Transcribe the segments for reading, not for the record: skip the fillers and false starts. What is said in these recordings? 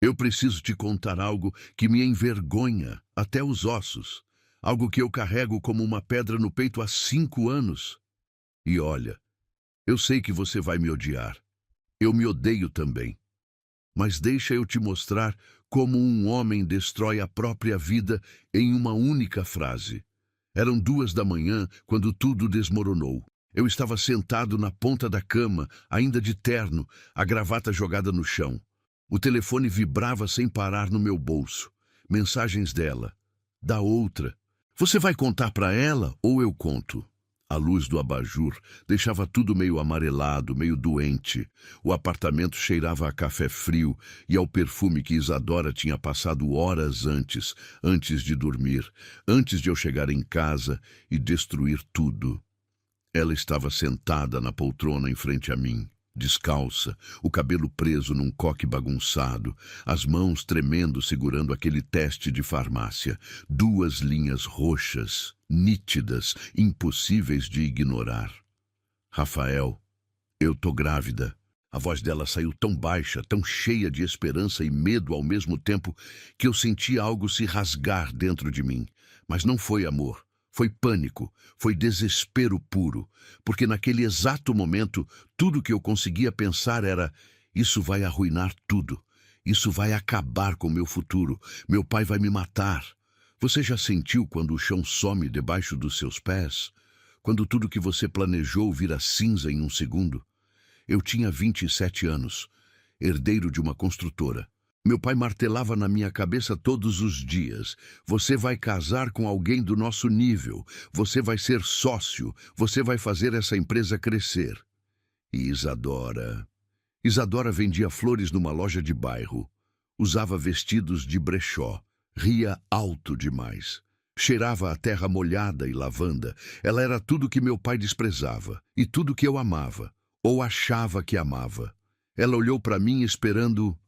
Eu preciso te contar algo que me envergonha até os ossos. Algo que eu carrego como uma pedra no peito há 5 anos. E olha, eu sei que você vai me odiar. Eu me odeio também. Mas deixa eu te mostrar como um homem destrói a própria vida em uma única frase. Eram 2 da manhã quando tudo desmoronou. Eu estava sentado na ponta da cama, ainda de terno, a gravata jogada no chão. O telefone vibrava sem parar no meu bolso. Mensagens dela. Da outra. Você vai contar para ela ou eu conto? A luz do abajur deixava tudo meio amarelado, meio doente. O apartamento cheirava a café frio e ao perfume que Isadora tinha passado horas antes de dormir, antes de eu chegar em casa e destruir tudo. Ela estava sentada na poltrona em frente a mim, descalça, o cabelo preso num coque bagunçado, as mãos tremendo segurando aquele teste de farmácia, 2 linhas roxas, nítidas, impossíveis de ignorar. Rafael, eu tô grávida. A voz dela saiu tão baixa, tão cheia de esperança e medo ao mesmo tempo, que eu senti algo se rasgar dentro de mim. Mas não foi amor. Foi pânico, foi desespero puro, porque naquele exato momento, tudo que eu conseguia pensar era: isso vai arruinar tudo, isso vai acabar com meu futuro, meu pai vai me matar. Você já sentiu quando o chão some debaixo dos seus pés? Quando tudo que você planejou vira cinza em um segundo? Eu tinha 27 anos, herdeiro de uma construtora. Meu pai martelava na minha cabeça todos os dias: você vai casar com alguém do nosso nível, você vai ser sócio, você vai fazer essa empresa crescer. E Isadora vendia flores numa loja de bairro, usava vestidos de brechó, ria alto demais. Cheirava a terra molhada e lavanda. Ela era tudo que meu pai desprezava e tudo que eu amava, ou achava que amava. Ela olhou para mim esperando...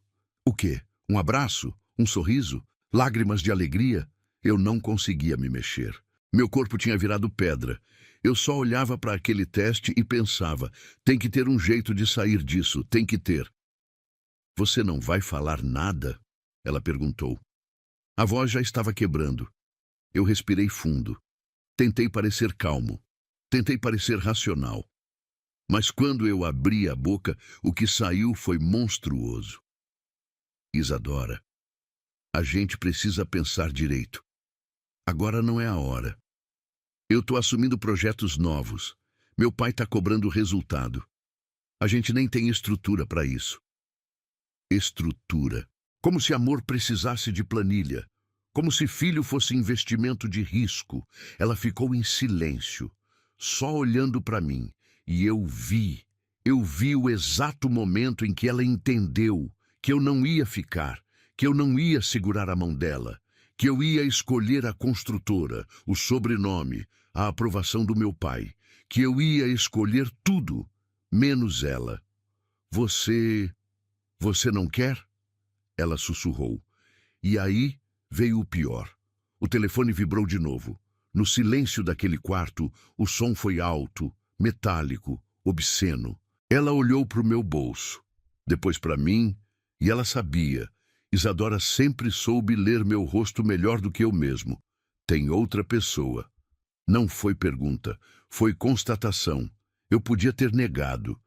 o quê? Um abraço? Um sorriso? Lágrimas de alegria? Eu não conseguia me mexer. Meu corpo tinha virado pedra. Eu só olhava para aquele teste e pensava: tem que ter um jeito de sair disso, tem que ter. Você não vai falar nada? Ela perguntou. A voz já estava quebrando. Eu respirei fundo. Tentei parecer calmo. Tentei parecer racional. Mas quando eu abri a boca, o que saiu foi monstruoso. Isadora, a gente precisa pensar direito. Agora não é a hora. Eu tô assumindo projetos novos. Meu pai tá cobrando resultado. A gente nem tem estrutura para isso. Estrutura. Como se amor precisasse de planilha. Como se filho fosse investimento de risco. Ela ficou em silêncio, só olhando para mim. E eu vi o exato momento em que ela entendeu que eu não ia ficar, que eu não ia segurar a mão dela, que eu ia escolher a construtora, o sobrenome, a aprovação do meu pai, que eu ia escolher tudo, menos ela. Você não quer? Ela sussurrou. E aí veio o pior. O telefone vibrou de novo. No silêncio daquele quarto, o som foi alto, metálico, obsceno. Ela olhou para o meu bolso, depois para mim, e ela sabia. Isadora sempre soube ler meu rosto melhor do que eu mesmo. Tem outra pessoa. Não foi pergunta, foi constatação. Eu podia ter negado.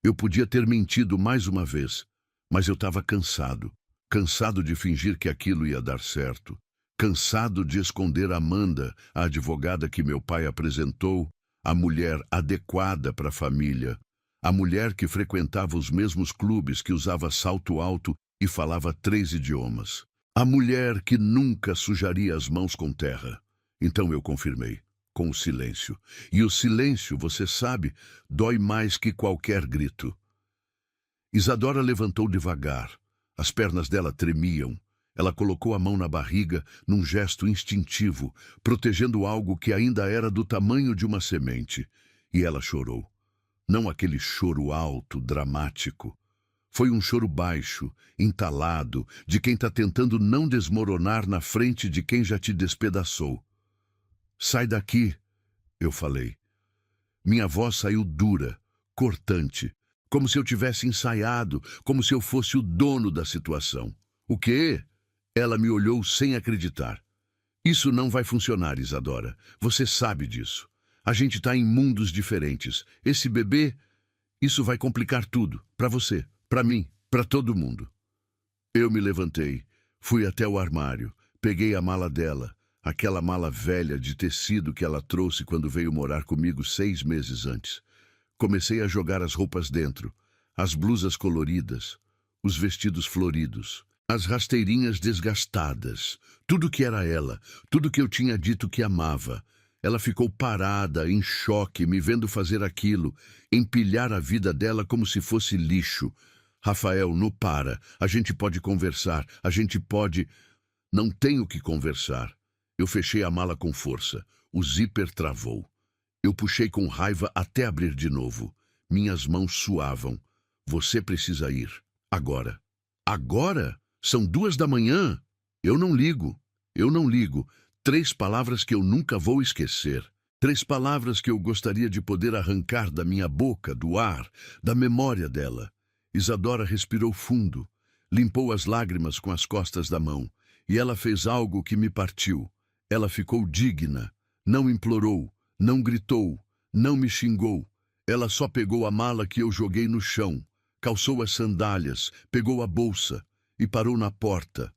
Eu podia ter mentido mais uma vez. Mas eu estava cansado. Cansado de fingir que aquilo ia dar certo. Cansado de esconder Amanda, a advogada que meu pai apresentou, a mulher adequada para a família. A mulher que frequentava os mesmos clubes, que usava salto alto e falava 3 idiomas. A mulher que nunca sujaria as mãos com terra. Então eu confirmei, com o silêncio. E o silêncio, você sabe, dói mais que qualquer grito. Isadora levantou devagar. As pernas dela tremiam. Ela colocou a mão na barriga, num gesto instintivo, protegendo algo que ainda era do tamanho de uma semente. E ela chorou. Não aquele choro alto, dramático. Foi um choro baixo, entalado, de quem está tentando não desmoronar na frente de quem já te despedaçou. Sai daqui, eu falei. Minha voz saiu dura, cortante, como se eu tivesse ensaiado, como se eu fosse o dono da situação. O quê? Ela me olhou sem acreditar. Isso não vai funcionar, Isadora. Você sabe disso. A gente está em mundos diferentes. Esse bebê, isso vai complicar tudo. Para você, para mim, para todo mundo. Eu me levantei, fui até o armário, peguei a mala dela, aquela mala velha de tecido que ela trouxe quando veio morar comigo 6 meses antes. Comecei a jogar as roupas dentro, as blusas coloridas, os vestidos floridos, as rasteirinhas desgastadas, tudo que era ela, tudo que eu tinha dito que amava. Ela ficou parada, em choque, me vendo fazer aquilo, empilhar a vida dela como se fosse lixo. Rafael, não para. A gente pode conversar. A gente pode... Não tenho que conversar. Eu fechei a mala com força. O zíper travou. Eu puxei com raiva até abrir de novo. Minhas mãos suavam. Você precisa ir. Agora. Agora? São 2 da manhã. Eu não ligo. Eu não ligo. 3 palavras que eu nunca vou esquecer. 3 palavras que eu gostaria de poder arrancar da minha boca, do ar, da memória dela. Isadora respirou fundo, limpou as lágrimas com as costas da mão, e ela fez algo que me partiu. Ela ficou digna, não implorou, não gritou, não me xingou. Ela só pegou a mala que eu joguei no chão, calçou as sandálias, pegou a bolsa e parou na porta.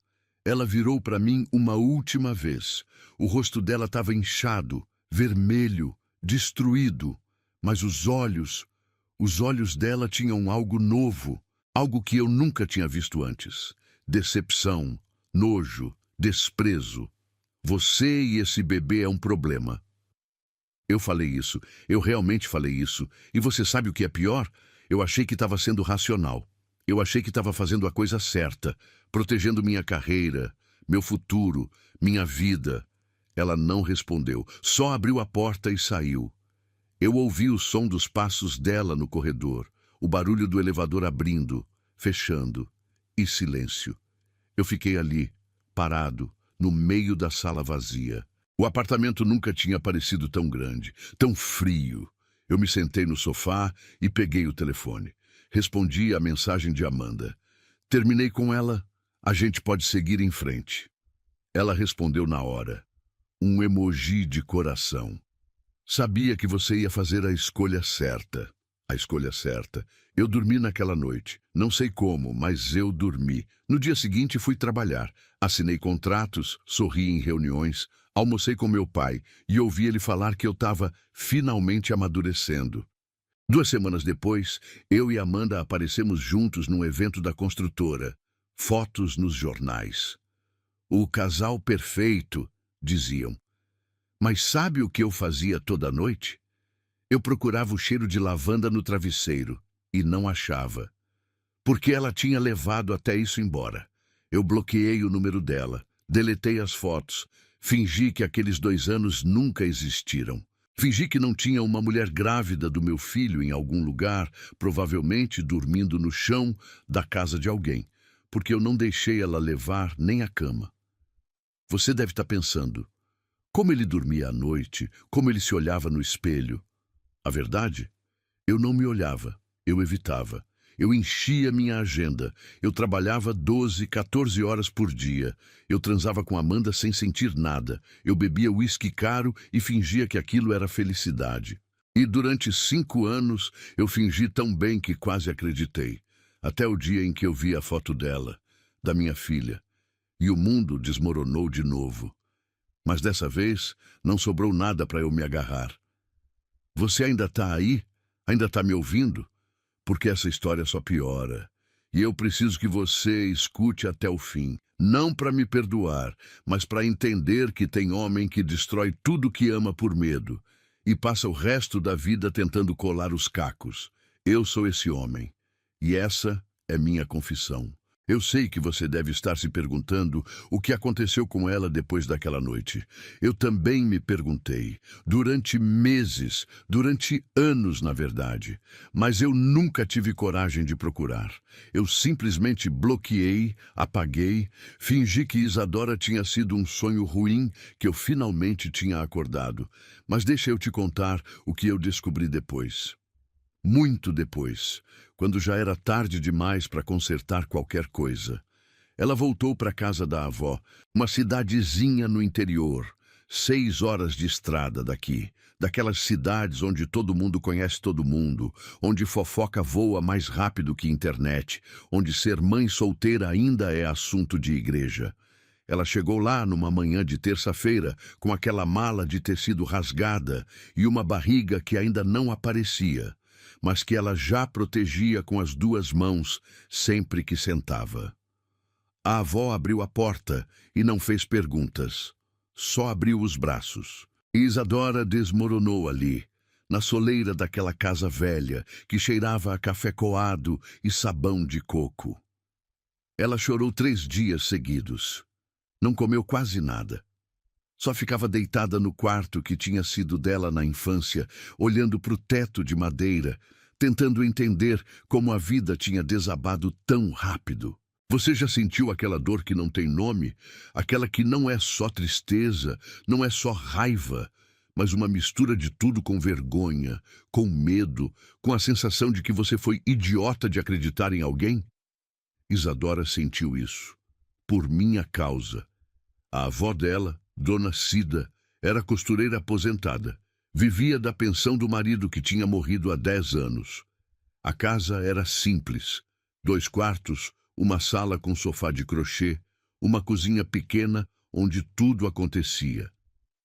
Ela virou para mim uma última vez. O rosto dela estava inchado, vermelho, destruído, mas os olhos dela tinham algo novo, algo que eu nunca tinha visto antes. Decepção, nojo, desprezo. Você e esse bebê é um problema. Eu falei isso, eu realmente falei isso. E você sabe o que é pior? Eu achei que estava sendo racional. Eu achei que estava fazendo a coisa certa, protegendo minha carreira, meu futuro, minha vida. Ela não respondeu, só abriu a porta e saiu. Eu ouvi o som dos passos dela no corredor, o barulho do elevador abrindo, fechando, e silêncio. Eu fiquei ali, parado, no meio da sala vazia. O apartamento nunca tinha parecido tão grande, tão frio. Eu me sentei no sofá e peguei o telefone. Respondi à mensagem de Amanda. Terminei com ela, a gente pode seguir em frente. Ela respondeu na hora. Um emoji de coração. Sabia que você ia fazer a escolha certa. A escolha certa. Eu dormi naquela noite. Não sei como, mas eu dormi. No dia seguinte fui trabalhar. Assinei contratos, sorri em reuniões, almocei com meu pai e ouvi ele falar que eu estava finalmente amadurecendo. 2 semanas depois, eu e Amanda aparecemos juntos num evento da construtora. Fotos nos jornais. O casal perfeito, diziam. Mas sabe o que eu fazia toda noite? Eu procurava o cheiro de lavanda no travesseiro e não achava. Porque ela tinha levado até isso embora. Eu bloqueei o número dela, deletei as fotos, fingi que aqueles 2 anos nunca existiram. Fingi que não tinha uma mulher grávida do meu filho em algum lugar, provavelmente dormindo no chão da casa de alguém, porque eu não deixei ela levar nem a cama. Você deve estar pensando, como ele dormia à noite, como ele se olhava no espelho. A verdade? Eu não me olhava, eu evitava. Eu enchia minha agenda. Eu trabalhava 12, 14 horas por dia. Eu transava com Amanda sem sentir nada. Eu bebia uísque caro e fingia que aquilo era felicidade. E durante 5 anos eu fingi tão bem que quase acreditei. Até o dia em que eu vi a foto dela, da minha filha. E o mundo desmoronou de novo. Mas dessa vez não sobrou nada para eu me agarrar. Você ainda está aí? Ainda está me ouvindo? Porque essa história só piora. E eu preciso que você escute até o fim. Não para me perdoar, mas para entender que tem homem que destrói tudo que ama por medo e passa o resto da vida tentando colar os cacos. Eu sou esse homem. E essa é minha confissão. Eu sei que você deve estar se perguntando o que aconteceu com ela depois daquela noite. Eu também me perguntei, durante meses, durante anos, na verdade. Mas eu nunca tive coragem de procurar. Eu simplesmente bloqueei, apaguei, fingi que Isadora tinha sido um sonho ruim que eu finalmente tinha acordado. Mas deixa eu te contar o que eu descobri depois. Muito depois, quando já era tarde demais para consertar qualquer coisa. Ela voltou para a casa da avó, uma cidadezinha no interior, 6 horas de estrada daqui, daquelas cidades onde todo mundo conhece todo mundo, onde fofoca voa mais rápido que internet, onde ser mãe solteira ainda é assunto de igreja. Ela chegou lá numa manhã de terça-feira, com aquela mala de tecido rasgada e uma barriga que ainda não aparecia, mas que ela já protegia com as 2 mãos sempre que sentava. A avó abriu a porta e não fez perguntas. Só abriu os braços. E Isadora desmoronou ali, na soleira daquela casa velha, que cheirava a café coado e sabão de coco. Ela chorou 3 dias seguidos. Não comeu quase nada. Só ficava deitada no quarto que tinha sido dela na infância, olhando para o teto de madeira, tentando entender como a vida tinha desabado tão rápido. Você já sentiu aquela dor que não tem nome? Aquela que não é só tristeza, não é só raiva, mas uma mistura de tudo com vergonha, com medo, com a sensação de que você foi idiota de acreditar em alguém? Isadora sentiu isso. Por minha causa. A avó dela, Dona Cida, era costureira aposentada. Vivia da pensão do marido que tinha morrido há 10 anos. A casa era simples. 2 quartos, uma sala com sofá de crochê, uma cozinha pequena onde tudo acontecia.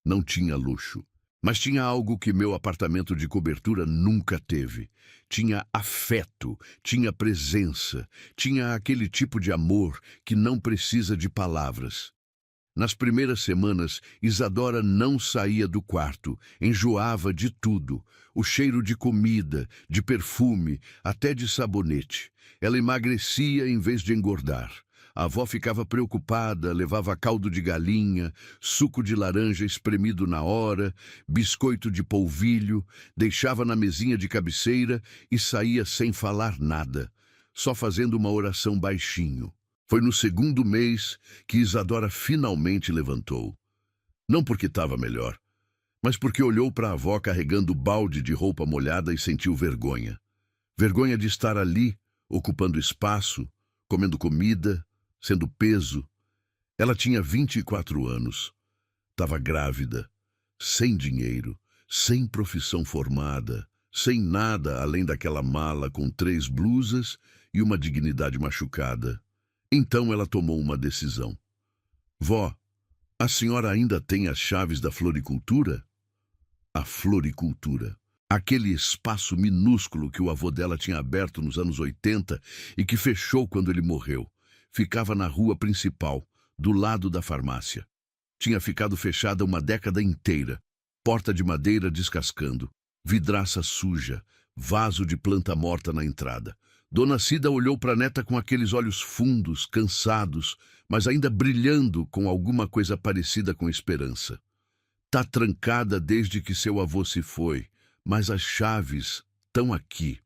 Não tinha luxo, mas tinha algo que meu apartamento de cobertura nunca teve. Tinha afeto, tinha presença, tinha aquele tipo de amor que não precisa de palavras. Nas primeiras semanas, Isadora não saía do quarto, enjoava de tudo, o cheiro de comida, de perfume, até de sabonete. Ela emagrecia em vez de engordar. A avó ficava preocupada, levava caldo de galinha, suco de laranja espremido na hora, biscoito de polvilho, deixava na mesinha de cabeceira e saía sem falar nada, só fazendo uma oração baixinho. Foi no 2º mês que Isadora finalmente levantou. Não porque estava melhor, mas porque olhou para a avó carregando balde de roupa molhada e sentiu vergonha. Vergonha de estar ali, ocupando espaço, comendo comida, sendo peso. Ela tinha 24 anos. Estava grávida, sem dinheiro, sem profissão formada, sem nada além daquela mala com 3 blusas e uma dignidade machucada. Então ela tomou uma decisão. Vó, a senhora ainda tem as chaves da floricultura? A floricultura. Aquele espaço minúsculo que o avô dela tinha aberto nos anos 80 e que fechou quando ele morreu. Ficava na rua principal, do lado da farmácia. Tinha ficado fechada uma década inteira. Porta de madeira descascando, vidraça suja, vaso de planta morta na entrada. Dona Cida olhou para a neta com aqueles olhos fundos, cansados, mas ainda brilhando com alguma coisa parecida com esperança. Tá trancada desde que seu avô se foi, mas as chaves estão aqui.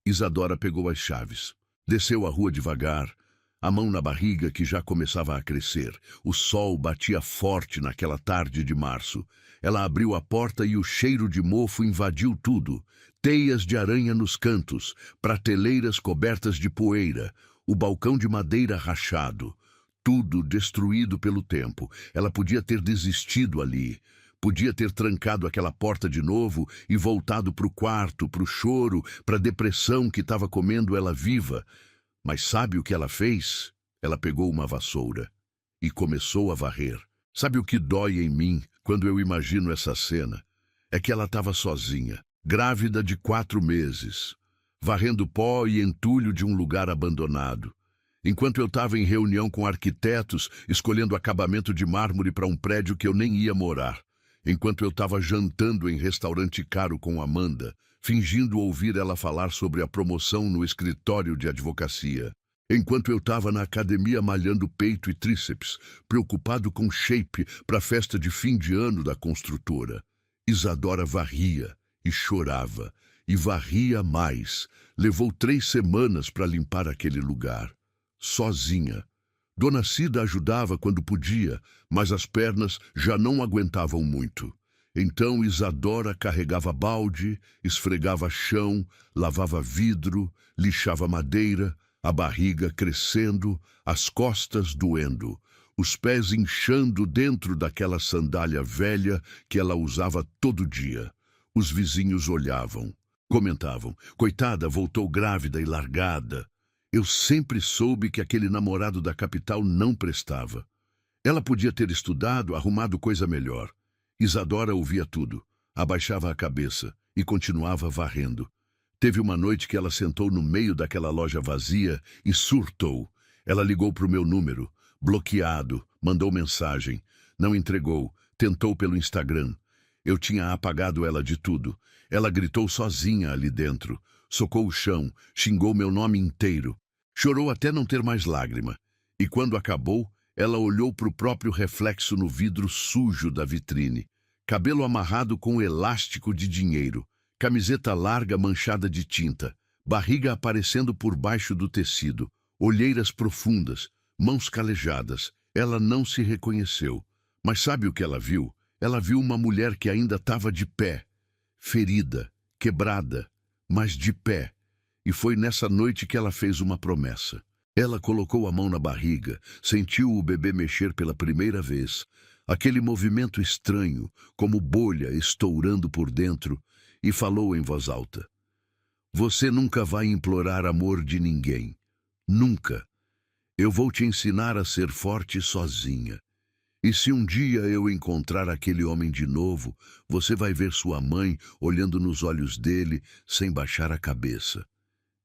Isadora pegou as chaves, desceu a rua devagar, a mão na barriga que já começava a crescer. O sol batia forte naquela tarde de março. Ela abriu a porta e o cheiro de mofo invadiu tudo. Teias de aranha nos cantos, prateleiras cobertas de poeira, o balcão de madeira rachado. Tudo destruído pelo tempo. Ela podia ter desistido ali. Podia ter trancado aquela porta de novo e voltado para o quarto, para o choro, para a depressão que estava comendo ela viva. Mas sabe o que ela fez? Ela pegou uma vassoura e começou a varrer. Sabe o que dói em mim quando eu imagino essa cena? É que ela estava sozinha, grávida de 4 meses, varrendo pó e entulho de um lugar abandonado. Enquanto eu estava em reunião com arquitetos, escolhendo acabamento de mármore para um prédio que eu nem ia morar. Enquanto eu estava jantando em restaurante caro com Amanda, fingindo ouvir ela falar sobre a promoção no escritório de advocacia. Enquanto eu estava na academia malhando peito e tríceps, preocupado com shape para a festa de fim de ano da construtora. Isadora varria e chorava, e varria mais. Levou 3 semanas para limpar aquele lugar. Sozinha. Dona Cida ajudava quando podia, mas as pernas já não aguentavam muito. Então Isadora carregava balde, esfregava chão, lavava vidro, lixava madeira, A barriga crescendo, as costas doendo, os pés inchando dentro daquela sandália velha que ela usava todo dia. Os vizinhos olhavam, comentavam: coitada, voltou grávida e largada. Eu sempre soube que aquele namorado da capital não prestava. Ela podia ter estudado, arrumado coisa melhor. Isadora ouvia tudo, abaixava a cabeça e continuava varrendo. Teve uma noite que ela sentou no meio daquela loja vazia e surtou. Ela ligou para o meu número, bloqueado, mandou mensagem, não entregou, tentou pelo Instagram. Eu tinha apagado ela de tudo. Ela gritou sozinha ali dentro, socou o chão, xingou meu nome inteiro. Chorou até não ter mais lágrima. E quando acabou, ela olhou para o próprio reflexo no vidro sujo da vitrine. Cabelo amarrado com elástico de dinheiro, camiseta larga manchada de tinta, barriga aparecendo por baixo do tecido, olheiras profundas, mãos calejadas. Ela não se reconheceu. Mas sabe o que ela viu? Ela viu uma mulher que ainda estava de pé, ferida, quebrada, mas de pé. E foi nessa noite que ela fez uma promessa. Ela colocou a mão na barriga, sentiu o bebê mexer pela primeira vez, aquele movimento estranho, como bolha estourando por dentro, e falou em voz alta: Você nunca vai implorar amor de ninguém. Nunca. Eu vou te ensinar a ser forte sozinha. E se um dia eu encontrar aquele homem de novo, você vai ver sua mãe olhando nos olhos dele sem baixar a cabeça.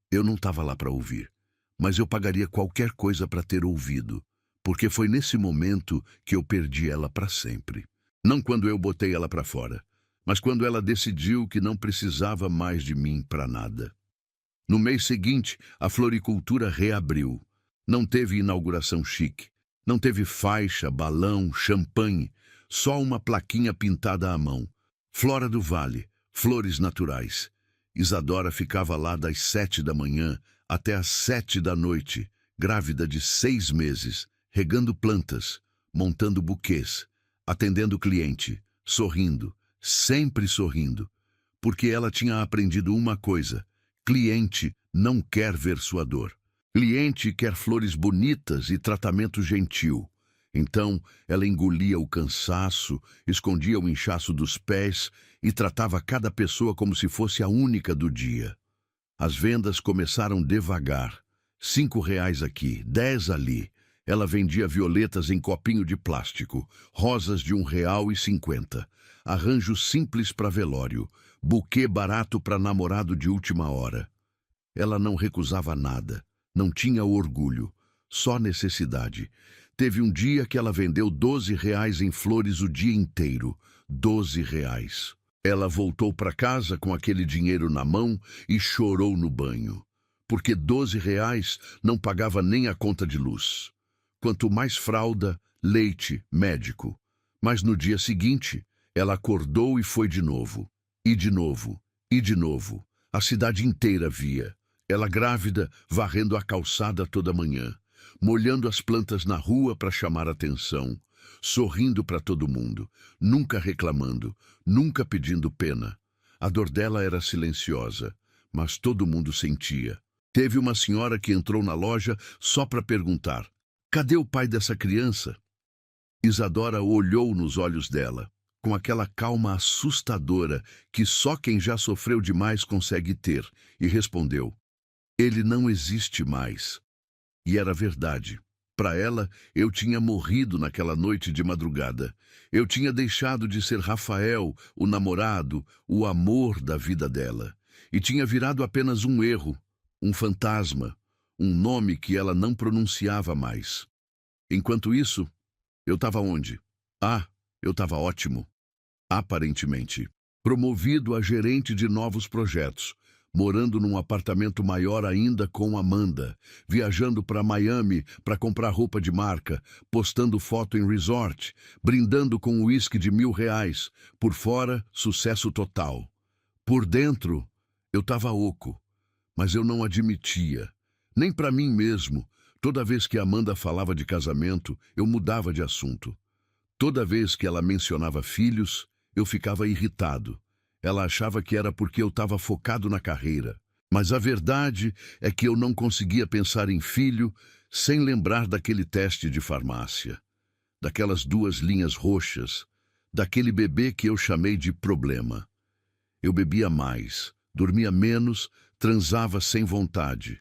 Eu não estava lá para ouvir, mas eu pagaria qualquer coisa para ter ouvido, porque foi nesse momento que eu perdi ela para sempre. Não quando eu botei ela para fora, mas quando ela decidiu que não precisava mais de mim para nada. No mês seguinte, a floricultura reabriu. Não teve inauguração chique, não teve faixa, balão, champanhe, só uma plaquinha pintada à mão. Flora do Vale, flores naturais. Isadora ficava lá das 7 da manhã até às 7 da noite, grávida de 6 meses, regando plantas, montando buquês, atendendo cliente, sorrindo, sempre sorrindo, porque ela tinha aprendido uma coisa: cliente não quer ver sua dor. Cliente quer flores bonitas e tratamento gentil. Então, ela engolia o cansaço, escondia o inchaço dos pés e tratava cada pessoa como se fosse a única do dia. As vendas começaram devagar. R$ 5 aqui, 10 ali. Ela vendia violetas em copinho de plástico, rosas de R$ 1,50, arranjo simples para velório, buquê barato para namorado de última hora. Ela não recusava nada, não tinha orgulho, só necessidade. Teve um dia que ela vendeu R$ 12 em flores o dia inteiro. R$ 12. Ela voltou para casa com aquele dinheiro na mão e chorou no banho, porque R$ 12 não pagava nem a conta de luz. Quanto mais fralda, leite, médico. Mas no dia seguinte, ela acordou e foi de novo. E de novo, e de novo. A cidade inteira via. Ela grávida, varrendo a calçada toda manhã, molhando as plantas na rua para chamar atenção, sorrindo para todo mundo, nunca reclamando, nunca pedindo pena. A dor dela era silenciosa, mas todo mundo sentia. Teve uma senhora que entrou na loja só para perguntar: cadê o pai dessa criança? Isadora olhou nos olhos dela, com aquela calma assustadora que só quem já sofreu demais consegue ter, e respondeu: ele não existe mais. E era verdade. Para ela, eu tinha morrido naquela noite de madrugada. Eu tinha deixado de ser Rafael, o namorado, o amor da vida dela. E tinha virado apenas um erro, um fantasma, um nome que ela não pronunciava mais. Enquanto isso, eu estava onde? Eu estava ótimo. Aparentemente. Promovido a gerente de novos projetos, morando num apartamento maior ainda com Amanda, viajando para Miami para comprar roupa de marca, postando foto em resort, brindando com um uísque de R$ 1.000. Por fora, sucesso total. Por dentro, eu estava oco, mas eu não admitia. Nem para mim mesmo. Toda vez que Amanda falava de casamento, eu mudava de assunto. Toda vez que ela mencionava filhos, eu ficava irritado. Ela achava que era porque eu estava focado na carreira. Mas a verdade é que eu não conseguia pensar em filho sem lembrar daquele teste de farmácia, daquelas 2 linhas roxas, daquele bebê que eu chamei de problema. Eu bebia mais, dormia menos, transava sem vontade.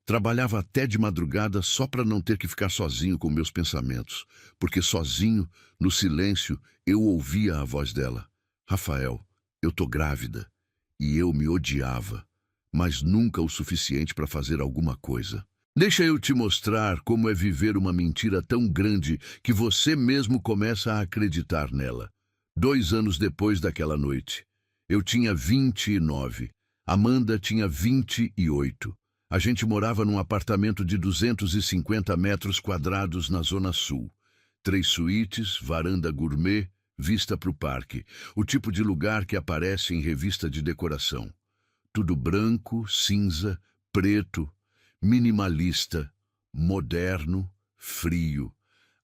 Trabalhava até de madrugada só para não ter que ficar sozinho com meus pensamentos, porque sozinho, no silêncio, eu ouvia a voz dela. Rafael, eu tô grávida. E eu me odiava, mas nunca o suficiente para fazer alguma coisa. Deixa eu te mostrar como é viver uma mentira tão grande que você mesmo começa a acreditar nela. 2 anos depois daquela noite, eu tinha 29, Amanda tinha 28. A gente morava num apartamento de 250 metros quadrados na Zona Sul. 3 suítes, varanda gourmet, vista para o parque. O tipo de lugar que aparece em revista de decoração. Tudo branco, cinza, preto, minimalista, moderno, frio.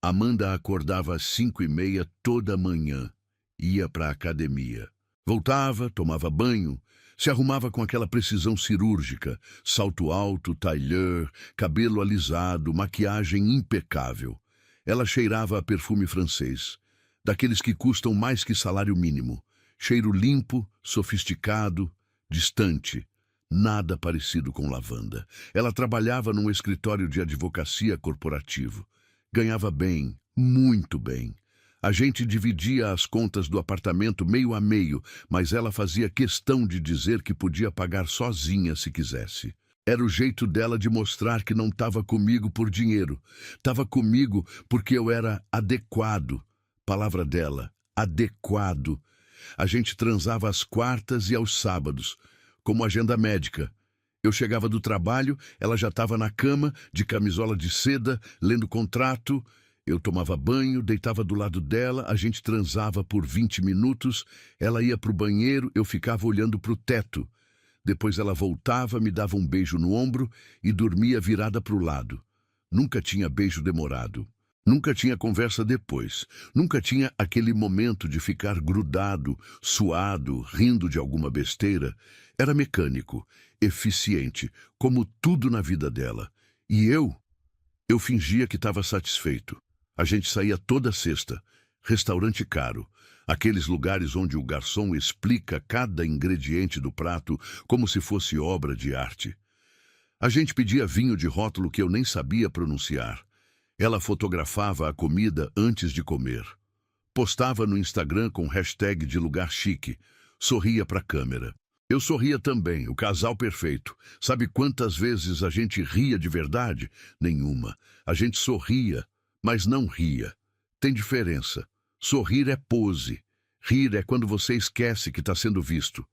Amanda acordava às 5h30 toda manhã. Ia para a academia. Voltava, tomava banho, se arrumava com aquela precisão cirúrgica, salto alto, tailleur, cabelo alisado, maquiagem impecável. Ela cheirava a perfume francês, daqueles que custam mais que salário mínimo. Cheiro limpo, sofisticado, distante. Nada parecido com lavanda. Ela trabalhava num escritório de advocacia corporativo. Ganhava bem, muito bem. A gente dividia as contas do apartamento meio a meio, mas ela fazia questão de dizer que podia pagar sozinha se quisesse. Era o jeito dela de mostrar que não estava comigo por dinheiro. Estava comigo porque eu era adequado. Palavra dela, adequado. A gente transava às quartas e aos sábados, como agenda médica. Eu chegava do trabalho, ela já estava na cama, de camisola de seda, lendo contrato. Eu tomava banho, deitava do lado dela, a gente transava por 20 minutos, ela ia para o banheiro, eu ficava olhando para o teto. Depois ela voltava, me dava um beijo no ombro e dormia virada para o lado. Nunca tinha beijo demorado. Nunca tinha conversa depois. Nunca tinha aquele momento de ficar grudado, suado, rindo de alguma besteira. Era mecânico, eficiente, como tudo na vida dela. E eu fingia que estava satisfeito. A gente saía toda sexta. Restaurante caro. Aqueles lugares onde o garçom explica cada ingrediente do prato como se fosse obra de arte. A gente pedia vinho de rótulo que eu nem sabia pronunciar. Ela fotografava a comida antes de comer. Postava no Instagram com hashtag de lugar chique. Sorria para a câmera. Eu sorria também, o casal perfeito. Sabe quantas vezes a gente ria de verdade? Nenhuma. A gente sorria, mas não ria. Tem diferença. Sorrir é pose. Rir é quando você esquece que está sendo visto.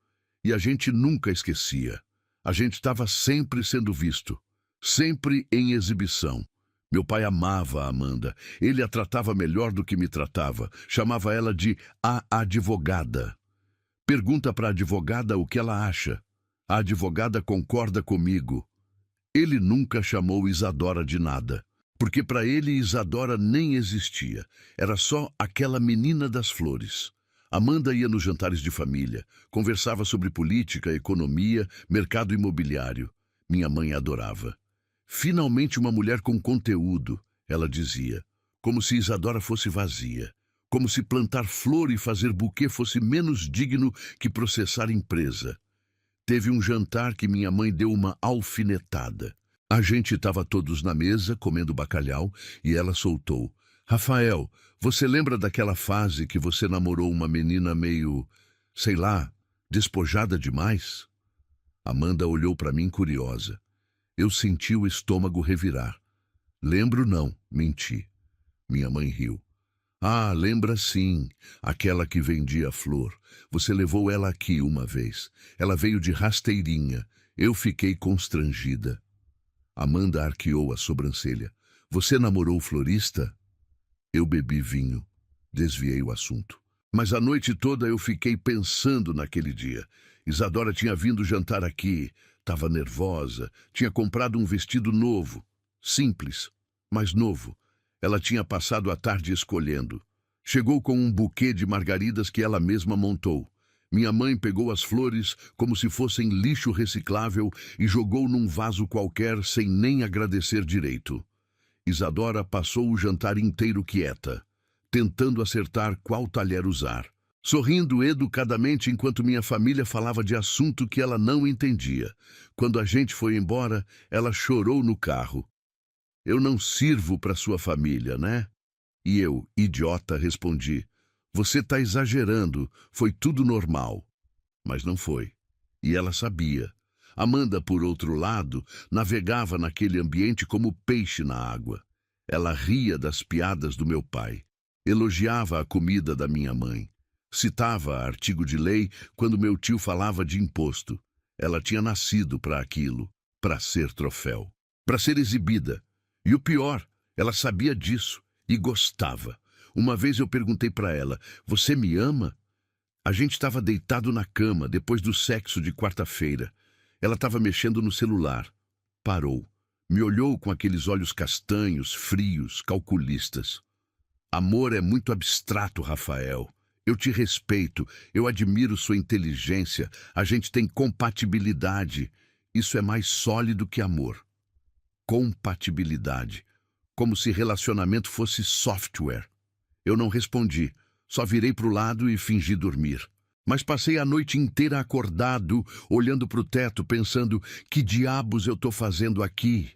E a gente nunca esquecia. A gente estava sempre sendo visto. Sempre em exibição. Meu pai amava a Amanda. Ele a tratava melhor do que me tratava. Chamava ela de a advogada. Pergunta para a advogada o que ela acha. A advogada concorda comigo. Ele nunca chamou Isadora de nada, porque para ele Isadora nem existia. Era só aquela menina das flores. Amanda ia nos jantares de família, conversava sobre política, economia, mercado imobiliário. Minha mãe adorava. Finalmente uma mulher com conteúdo, ela dizia, como se Isadora fosse vazia. Como se plantar flor e fazer buquê fosse menos digno que processar empresa. Teve um jantar que minha mãe deu uma alfinetada. A gente estava todos na mesa, comendo bacalhau, e ela soltou. Rafael, você lembra daquela fase que você namorou uma menina meio, sei lá, despojada demais? Amanda olhou para mim curiosa. Eu senti o estômago revirar. Lembro não, menti. Minha mãe riu. Ah, lembra sim, aquela que vendia flor. Você levou ela aqui uma vez. Ela veio de rasteirinha. Eu fiquei constrangida. Amanda arqueou a sobrancelha. Você namorou o florista? Eu bebi vinho. Desviei o assunto. Mas a noite toda eu fiquei pensando naquele dia. Isadora tinha vindo jantar aqui. Estava nervosa. Tinha comprado um vestido novo. Simples, mas novo. Ela tinha passado a tarde escolhendo. Chegou com um buquê de margaridas que ela mesma montou. Minha mãe pegou as flores como se fossem lixo reciclável e jogou num vaso qualquer sem nem agradecer direito. Isadora passou o jantar inteiro quieta, tentando acertar qual talher usar, sorrindo educadamente enquanto minha família falava de assunto que ela não entendia. Quando a gente foi embora, ela chorou no carro. Eu não sirvo para sua família, né? E eu, idiota, respondi. Você está exagerando, foi tudo normal. Mas não foi. E ela sabia. Amanda, por outro lado, navegava naquele ambiente como peixe na água. Ela ria das piadas do meu pai, elogiava a comida da minha mãe, citava artigo de lei quando meu tio falava de imposto. Ela tinha nascido para aquilo, para ser troféu, para ser exibida. E o pior, ela sabia disso e gostava. Uma vez eu perguntei para ela, você me ama? A gente estava deitado na cama depois do sexo de quarta-feira. Ela estava mexendo no celular. Parou. Me olhou com aqueles olhos castanhos, frios, calculistas. Amor é muito abstrato, Rafael. Eu te respeito, eu admiro sua inteligência, a gente tem compatibilidade. Isso é mais sólido que amor. Compatibilidade. Como se relacionamento fosse software. Eu não respondi, só virei para o lado e fingi dormir. Mas passei a noite inteira acordado, olhando para o teto, pensando, que diabos eu estou fazendo aqui?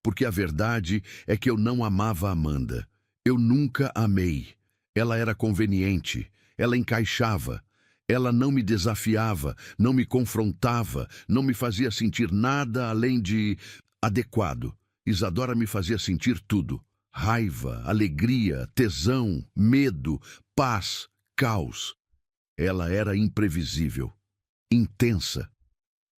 Porque a verdade é que eu não amava Amanda. Eu nunca amei. Ela era conveniente, ela encaixava. Ela não me desafiava, não me confrontava, não me fazia sentir nada além de adequado. Isadora me fazia sentir tudo. Raiva, alegria, tesão, medo, paz, caos. Ela era imprevisível, intensa.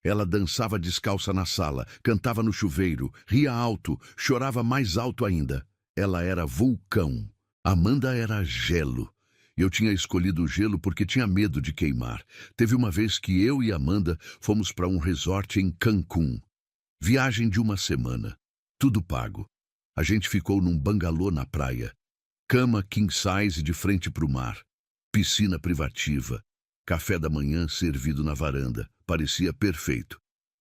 Ela dançava descalça na sala, cantava no chuveiro, ria alto, chorava mais alto ainda. Ela era vulcão. Amanda era gelo. Eu tinha escolhido o gelo porque tinha medo de queimar. Teve uma vez que eu e Amanda fomos para um resort em Cancún. Viagem de uma semana. Tudo pago. A gente ficou num bangalô na praia. Cama king size de frente para o mar. Piscina privativa. Café da manhã servido na varanda. Parecia perfeito.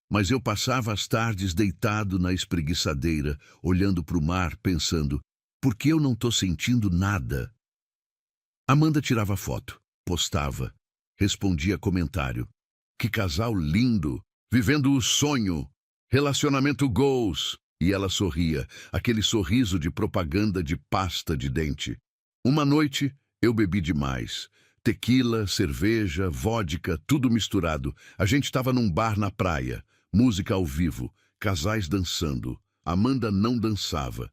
Mas eu passava as tardes deitado na espreguiçadeira, olhando para o mar, pensando, por que eu não estou sentindo nada? Amanda tirava foto, postava, respondia comentário. Que casal lindo, vivendo o sonho, relacionamento goals. E ela sorria, aquele sorriso de propaganda de pasta de dente. Uma noite, eu bebi demais. Tequila, cerveja, vodka, tudo misturado. A gente estava num bar na praia, música ao vivo, casais dançando. Amanda não dançava.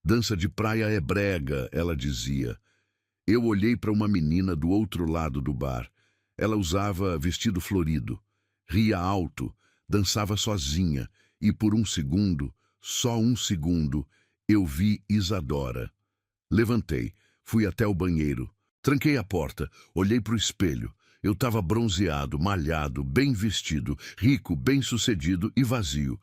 Dança de praia é brega, ela dizia. Eu olhei para uma menina do outro lado do bar. Ela usava vestido florido, ria alto, dançava sozinha, e por um segundo, só um segundo, eu vi Isadora. Levantei, fui até o banheiro, tranquei a porta, olhei para o espelho. Eu estava bronzeado, malhado, bem vestido, rico, bem-sucedido e vazio.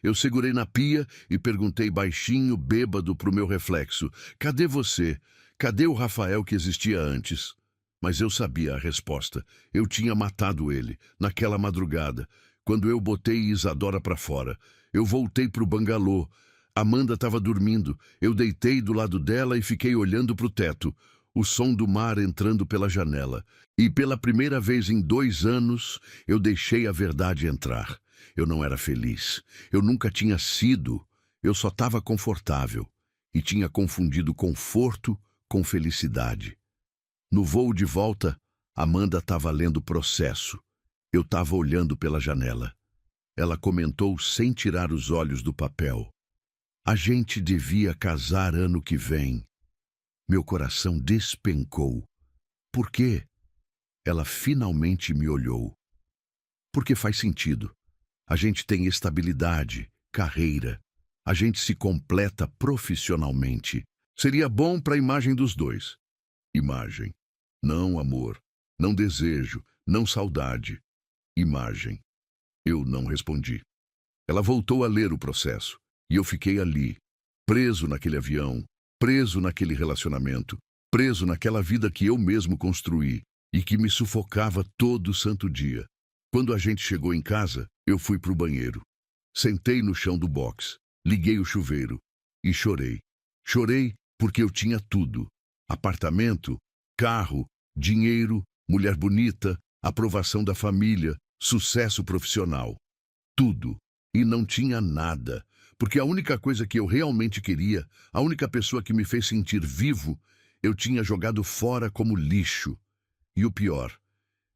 Eu segurei na pia e perguntei baixinho, bêbado, para o meu reflexo. Cadê você? Cadê o Rafael que existia antes? Mas eu sabia a resposta. Eu tinha matado ele, naquela madrugada, quando eu botei Isadora para fora. Eu voltei para o bangalô. Amanda estava dormindo. Eu deitei do lado dela e fiquei olhando para o teto. O som do mar entrando pela janela. E pela primeira vez em 2 anos, eu deixei a verdade entrar. Eu não era feliz. Eu nunca tinha sido. Eu só estava confortável. E tinha confundido conforto com felicidade. No voo de volta, Amanda estava lendo o processo. Eu estava olhando pela janela. Ela comentou sem tirar os olhos do papel. A gente devia casar ano que vem. Meu coração despencou. Por quê? Ela finalmente me olhou. Porque faz sentido. A gente tem estabilidade, carreira. A gente se completa profissionalmente. Seria bom para a imagem dos dois. Imagem. Não amor. Não desejo. Não saudade. Imagem. Eu não respondi. Ela voltou a ler o processo. E eu fiquei ali, preso naquele avião, preso naquele relacionamento, preso naquela vida que eu mesmo construí. e que me sufocava todo santo dia. Quando a gente chegou em casa, eu fui para o banheiro. Sentei no chão do box, liguei o chuveiro e chorei. Chorei porque eu tinha tudo: apartamento, carro, dinheiro, mulher bonita, aprovação da família, sucesso profissional. Tudo. E não tinha nada, porque a única coisa que eu realmente queria, a única pessoa que me fez sentir vivo, eu tinha jogado fora como lixo. E o pior,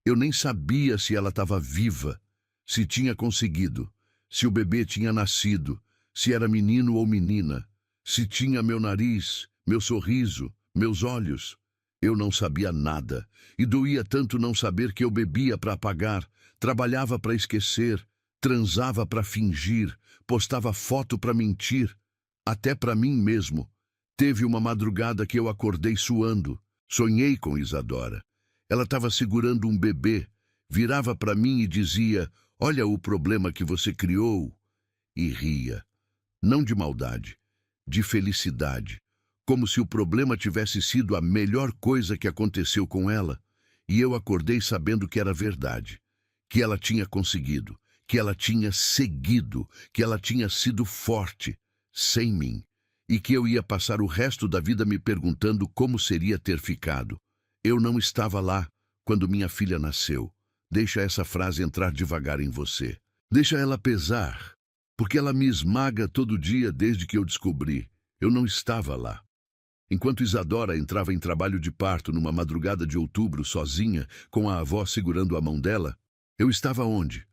eu nem sabia se ela estava viva, se tinha conseguido, se o bebê tinha nascido, se era menino ou menina, se tinha meu nariz, meu sorriso, meus olhos. Eu não sabia nada, e doía tanto não saber que eu bebia para apagar, trabalhava para esquecer, transava para fingir, postava foto para mentir, até para mim mesmo. Teve uma madrugada que eu acordei suando, sonhei com Isadora. Ela estava segurando um bebê, virava para mim e dizia: "Olha o problema que você criou", e ria. Não de maldade, de felicidade, como se o problema tivesse sido a melhor coisa que aconteceu com ela. E eu acordei sabendo que era verdade, que ela tinha conseguido, que ela tinha seguido, que ela tinha sido forte, sem mim, e que eu ia passar o resto da vida me perguntando como seria ter ficado. Eu não estava lá quando minha filha nasceu. Deixa essa frase entrar devagar em você. Deixa ela pesar, porque ela me esmaga todo dia desde que eu descobri. Eu não estava lá. Enquanto Isadora entrava em trabalho de parto numa madrugada de outubro sozinha, com a avó segurando a mão dela, eu estava onde?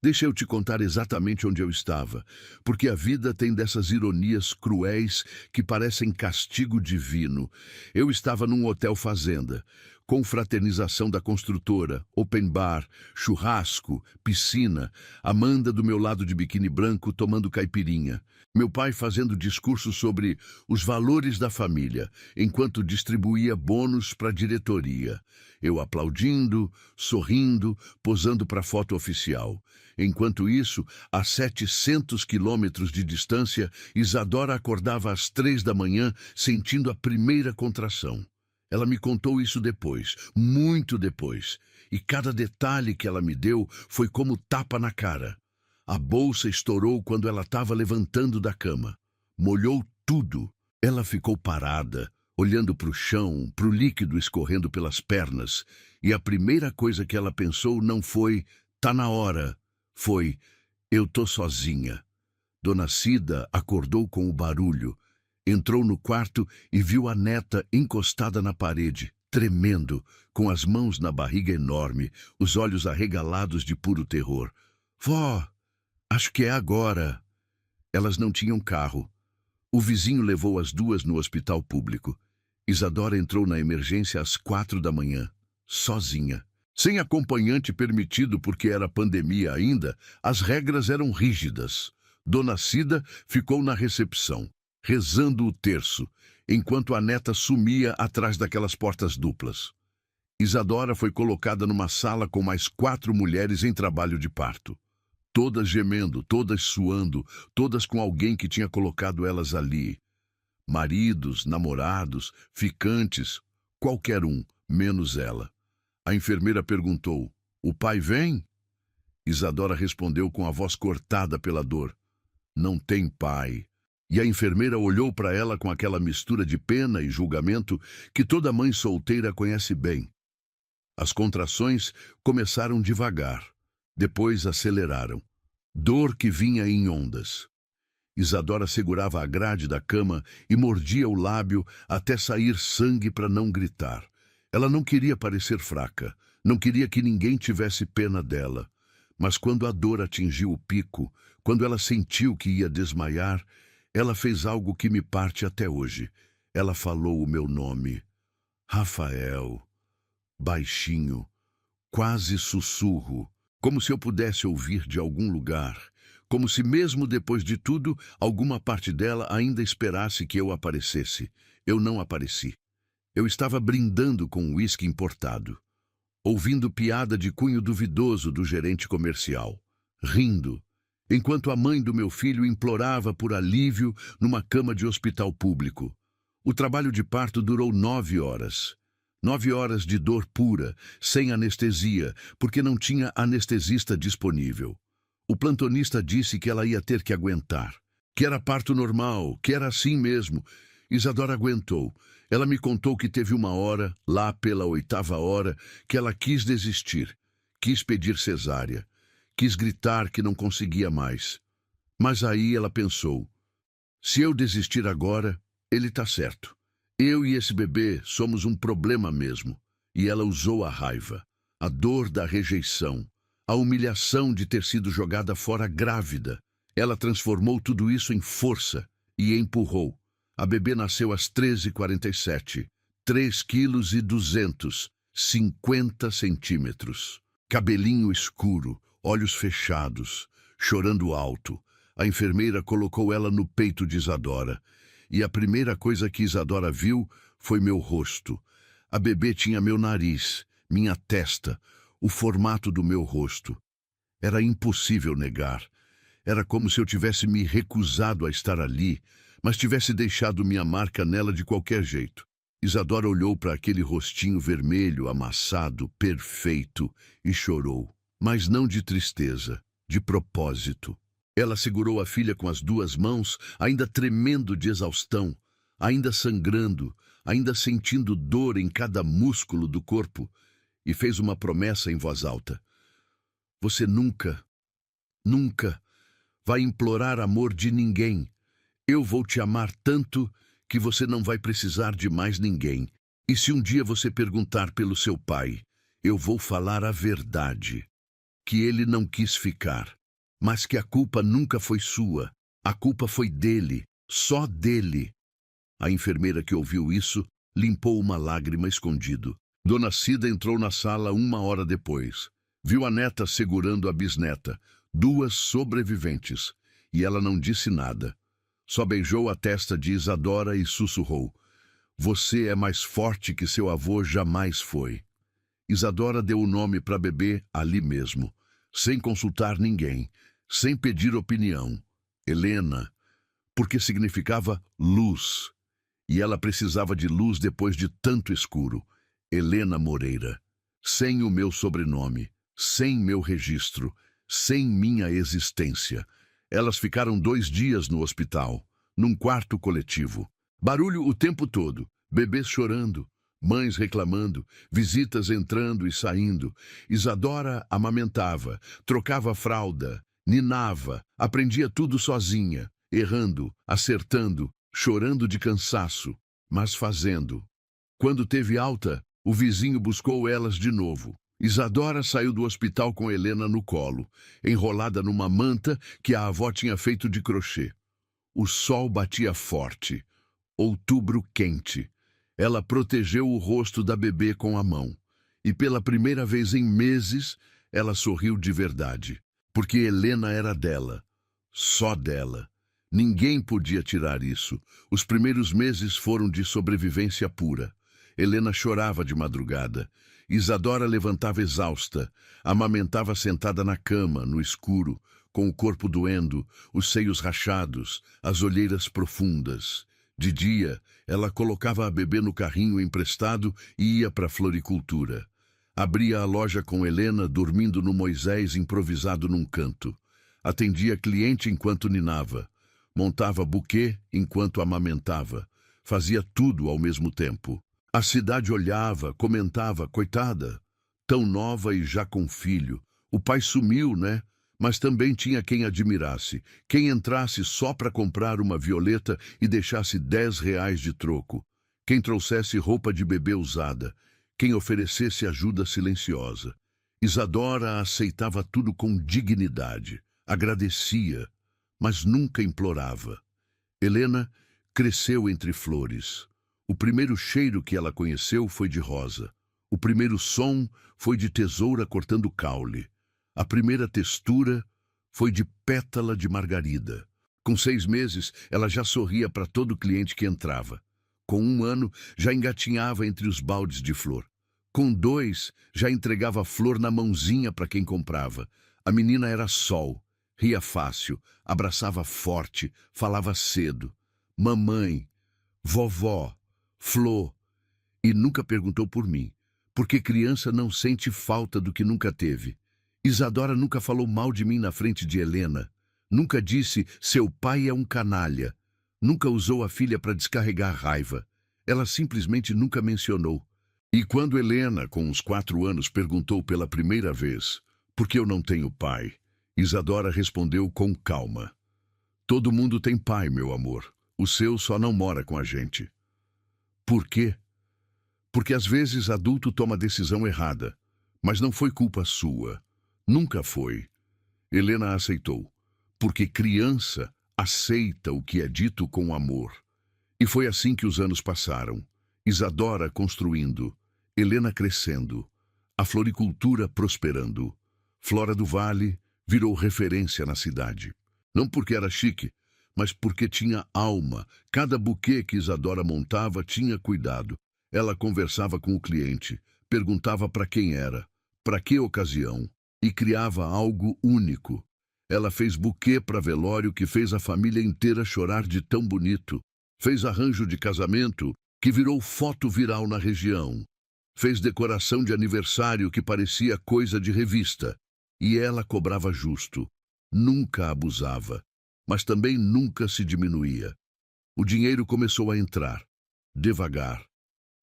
Deixa eu te contar exatamente onde eu estava, porque a vida tem dessas ironias cruéis que parecem castigo divino. Eu estava num hotel fazenda, confraternização da construtora, open bar, churrasco, piscina, Amanda do meu lado de biquíni branco tomando caipirinha, meu pai fazendo discurso sobre os valores da família, enquanto distribuía bônus para a diretoria. Eu aplaudindo, sorrindo, posando para a foto oficial. Enquanto isso, a 700 quilômetros de distância, Isadora acordava às 3 da manhã, sentindo a primeira contração. Ela me contou isso depois, muito depois, e cada detalhe que ela me deu foi como tapa na cara. A bolsa estourou quando ela estava levantando da cama. Molhou tudo. Ela ficou parada, olhando para o chão, para o líquido escorrendo pelas pernas, e a primeira coisa que ela pensou não foi "tá na hora", foi "eu tô sozinha". Dona Cida acordou com o barulho, entrou no quarto e viu a neta encostada na parede, tremendo, com as mãos na barriga enorme, os olhos arregalados de puro terror. "Vó, acho que é agora". Elas não tinham carro. O vizinho levou as duas no hospital público. Isadora entrou na emergência às 4 da manhã, sozinha. Sem acompanhante permitido porque era pandemia ainda, as regras eram rígidas. Dona Cida ficou na recepção, rezando o terço, enquanto a neta sumia atrás daquelas portas duplas. Isadora foi colocada numa sala com mais 4 mulheres em trabalho de parto. Todas gemendo, todas suando, todas com alguém que tinha colocado elas ali. Maridos, namorados, ficantes, qualquer um, menos ela. A enfermeira perguntou: "O pai vem?" Isadora respondeu com a voz cortada pela dor: "Não tem pai." E a enfermeira olhou para ela com aquela mistura de pena e julgamento que toda mãe solteira conhece bem. As contrações começaram devagar, depois aceleraram. Dor que vinha em ondas. Isadora segurava a grade da cama e mordia o lábio até sair sangue para não gritar. Ela não queria parecer fraca, não queria que ninguém tivesse pena dela. Mas quando a dor atingiu o pico, quando ela sentiu que ia desmaiar, ela fez algo que me parte até hoje. Ela falou o meu nome. Rafael. Baixinho, quase sussurro, como se eu pudesse ouvir de algum lugar, como se mesmo depois de tudo, alguma parte dela ainda esperasse que eu aparecesse. Eu não apareci. Eu estava brindando com um uísque importado, ouvindo piada de cunho duvidoso do gerente comercial, rindo, enquanto a mãe do meu filho implorava por alívio numa cama de hospital público. O trabalho de parto durou 9 horas. 9 horas de dor pura, sem anestesia, porque não tinha anestesista disponível. O plantonista disse que ela ia ter que aguentar, que era parto normal, que era assim mesmo. Isadora aguentou. Ela me contou que teve uma hora, lá pela 8ª hora, que ela quis desistir, quis pedir cesárea, quis gritar que não conseguia mais. Mas aí ela pensou, se eu desistir agora, ele tá certo. Eu e esse bebê somos um problema mesmo. E ela usou a raiva, a dor da rejeição, a humilhação de ter sido jogada fora grávida. Ela transformou tudo isso em força e empurrou. A bebê nasceu às 13h47, 3,2 kg, 50 centímetros. Cabelinho escuro, olhos fechados, chorando alto. A enfermeira colocou ela no peito de Isadora. E a primeira coisa que Isadora viu foi meu rosto. A bebê tinha meu nariz, minha testa, o formato do meu rosto. Era impossível negar. Era como se eu tivesse me recusado a estar ali, mas tivesse deixado minha marca nela de qualquer jeito. Isadora olhou para aquele rostinho vermelho, amassado, perfeito, e chorou. Mas não de tristeza, de propósito. Ela segurou a filha com as 2 mãos, ainda tremendo de exaustão, ainda sangrando, ainda sentindo dor em cada músculo do corpo, e fez uma promessa em voz alta. Você nunca, nunca vai implorar amor de ninguém. Eu vou te amar tanto que você não vai precisar de mais ninguém. E se um dia você perguntar pelo seu pai, eu vou falar a verdade, que ele não quis ficar. Mas que a culpa nunca foi sua, a culpa foi dele, só dele. A enfermeira que ouviu isso limpou uma lágrima escondido. Dona Cida entrou na sala 1 hora depois. Viu a neta segurando a bisneta, 2 sobreviventes, e ela não disse nada. Só beijou a testa de Isadora e sussurrou. Você é mais forte que seu avô jamais foi. Isadora deu o nome para bebê ali mesmo, sem consultar ninguém, sem pedir opinião. Helena, porque significava luz. E ela precisava de luz depois de tanto escuro. Helena Moreira. Sem o meu sobrenome, sem meu registro, sem minha existência. Elas ficaram 2 dias no hospital, num quarto coletivo. Barulho o tempo todo, bebês chorando, mães reclamando, visitas entrando e saindo. Isadora amamentava, trocava fralda, ninava, aprendia tudo sozinha, errando, acertando, chorando de cansaço, mas fazendo. Quando teve alta, o vizinho buscou elas de novo. Isadora saiu do hospital com Helena no colo, enrolada numa manta que a avó tinha feito de crochê. O sol batia forte, outubro quente. Ela protegeu o rosto da bebê com a mão. E pela primeira vez em meses, ela sorriu de verdade. Porque Helena era dela. Só dela. Ninguém podia tirar isso. Os primeiros meses foram de sobrevivência pura. Helena chorava de madrugada. Isadora levantava exausta. Amamentava sentada na cama, no escuro, com o corpo doendo, os seios rachados, as olheiras profundas. De dia, ela colocava a bebê no carrinho emprestado e ia para a floricultura. Abria a loja com Helena dormindo no Moisés improvisado num canto. Atendia cliente enquanto ninava. Montava buquê enquanto amamentava. Fazia tudo ao mesmo tempo. A cidade olhava, comentava, coitada, tão nova e já com filho. O pai sumiu, né? Mas também tinha quem admirasse, quem entrasse só para comprar uma violeta e deixasse 10 reais de troco, quem trouxesse roupa de bebê usada, quem oferecesse ajuda silenciosa. Isadora aceitava tudo com dignidade, agradecia, mas nunca implorava. Helena cresceu entre flores. O primeiro cheiro que ela conheceu foi de rosa. O primeiro som foi de tesoura cortando caule. A primeira textura foi de pétala de margarida. Com 6 meses, ela já sorria para todo cliente que entrava. Com 1 ano, já engatinhava entre os baldes de flor. Com 2, já entregava flor na mãozinha para quem comprava. A menina era sol, ria fácil, abraçava forte, falava cedo. Mamãe, vovó, Flor. E nunca perguntou por mim, porque criança não sente falta do que nunca teve. Isadora nunca falou mal de mim na frente de Helena. Nunca disse, seu pai é um canalha. Nunca usou a filha para descarregar raiva. Ela simplesmente nunca mencionou. E quando Helena, com uns 4 anos, perguntou pela primeira vez, por que eu não tenho pai? Isadora respondeu com calma. Todo mundo tem pai, meu amor. O seu só não mora com a gente. Por quê? Porque às vezes adulto toma decisão errada. Mas não foi culpa sua. Nunca foi. Helena aceitou. Porque criança aceita o que é dito com amor. E foi assim que os anos passaram. Isadora construindo. Helena crescendo. A floricultura prosperando. Flora do Vale virou referência na cidade. Não porque era chique, mas porque tinha alma. Cada buquê que Isadora montava tinha cuidado. Ela conversava com o cliente, perguntava para quem era, para que ocasião, e criava algo único. Ela fez buquê para velório que fez a família inteira chorar de tão bonito. Fez arranjo de casamento que virou foto viral na região. Fez decoração de aniversário que parecia coisa de revista. E ela cobrava justo. Nunca abusava, mas também nunca se diminuía. O dinheiro começou a entrar, devagar,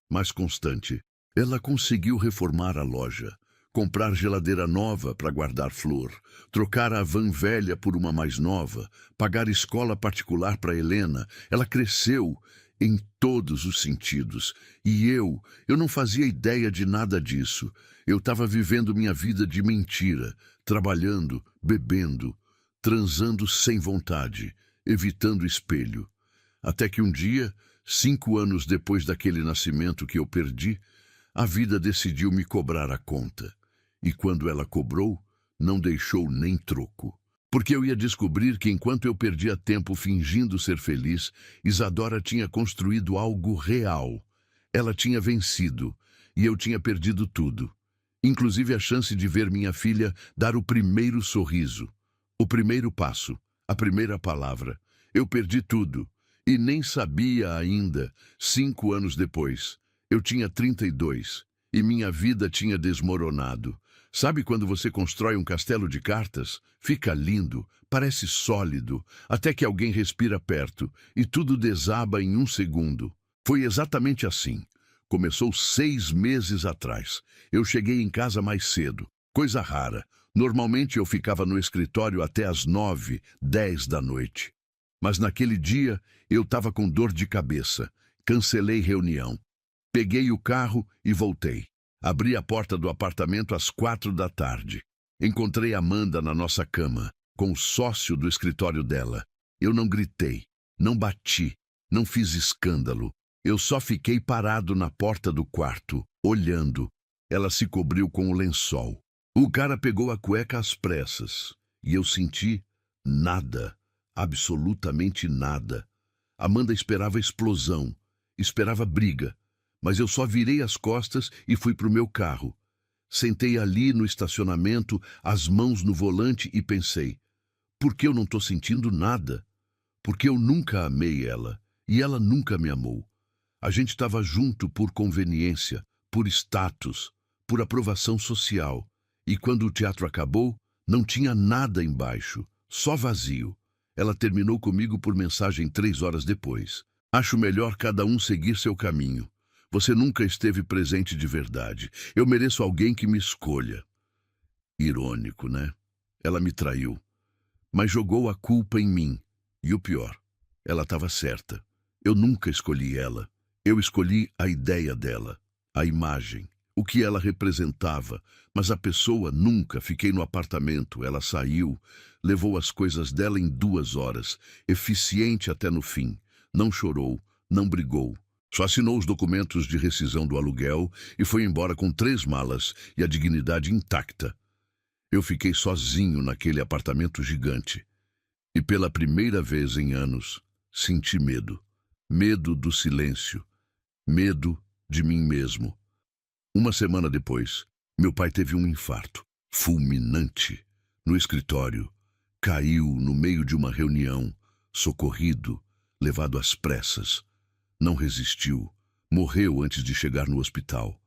mas constante. Ela conseguiu reformar a loja, comprar geladeira nova para guardar flor, trocar a van velha por uma mais nova, pagar escola particular para Helena. Ela cresceu em todos os sentidos. E eu não fazia ideia de nada disso. Eu estava vivendo minha vida de mentira, trabalhando, bebendo, transando sem vontade, evitando espelho. Até que um dia, 5 anos depois daquele nascimento que eu perdi, a vida decidiu me cobrar a conta. E quando ela cobrou, não deixou nem troco. Porque eu ia descobrir que enquanto eu perdia tempo fingindo ser feliz, Isadora tinha construído algo real. Ela tinha vencido, e eu tinha perdido tudo. Inclusive a chance de ver minha filha dar o primeiro sorriso, o primeiro passo, a primeira palavra. Eu perdi tudo, e nem sabia ainda, 5 anos depois. Eu tinha 32, e minha vida tinha desmoronado. Sabe quando você constrói um castelo de cartas? Fica lindo, parece sólido, até que alguém respira perto, e tudo desaba em 1 segundo. Foi exatamente assim. Começou 6 meses atrás. Eu cheguei em casa mais cedo, coisa rara. Normalmente eu ficava no escritório até às 9, 10 da noite. Mas naquele dia eu estava com dor de cabeça. Cancelei reunião. Peguei o carro e voltei. Abri a porta do apartamento às 4 da tarde. Encontrei Amanda na nossa cama, com o sócio do escritório dela. Eu não gritei, não bati, não fiz escândalo. Eu só fiquei parado na porta do quarto, olhando. Ela se cobriu com o lençol. O cara pegou a cueca às pressas. E eu senti nada, absolutamente nada. Amanda esperava explosão, esperava briga. Mas eu só virei as costas e fui para o meu carro. Sentei ali no estacionamento, as mãos no volante e pensei, por que eu não estou sentindo nada? Porque eu nunca amei ela, e ela nunca me amou. A gente estava junto por conveniência, por status, por aprovação social. E quando o teatro acabou, não tinha nada embaixo, só vazio. Ela terminou comigo por mensagem 3 horas depois. Acho melhor cada um seguir seu caminho. Você nunca esteve presente de verdade. Eu mereço alguém que me escolha. Irônico, né? Ela me traiu, mas jogou a culpa em mim. E o pior, ela estava certa. Eu nunca escolhi ela. Eu escolhi a ideia dela, a imagem, o que ela representava. Mas a pessoa nunca. Fiquei no apartamento, ela saiu, levou as coisas dela em 2 horas, eficiente até no fim. Não chorou, não brigou. Só assinou os documentos de rescisão do aluguel e foi embora com 3 malas e a dignidade intacta. Eu fiquei sozinho naquele apartamento gigante. E pela primeira vez em anos, senti medo. Medo do silêncio. Medo de mim mesmo. 1 semana depois, meu pai teve um infarto, fulminante, no escritório. Caiu no meio de uma reunião, socorrido, levado às pressas. Não resistiu, Morreu antes de chegar no hospital.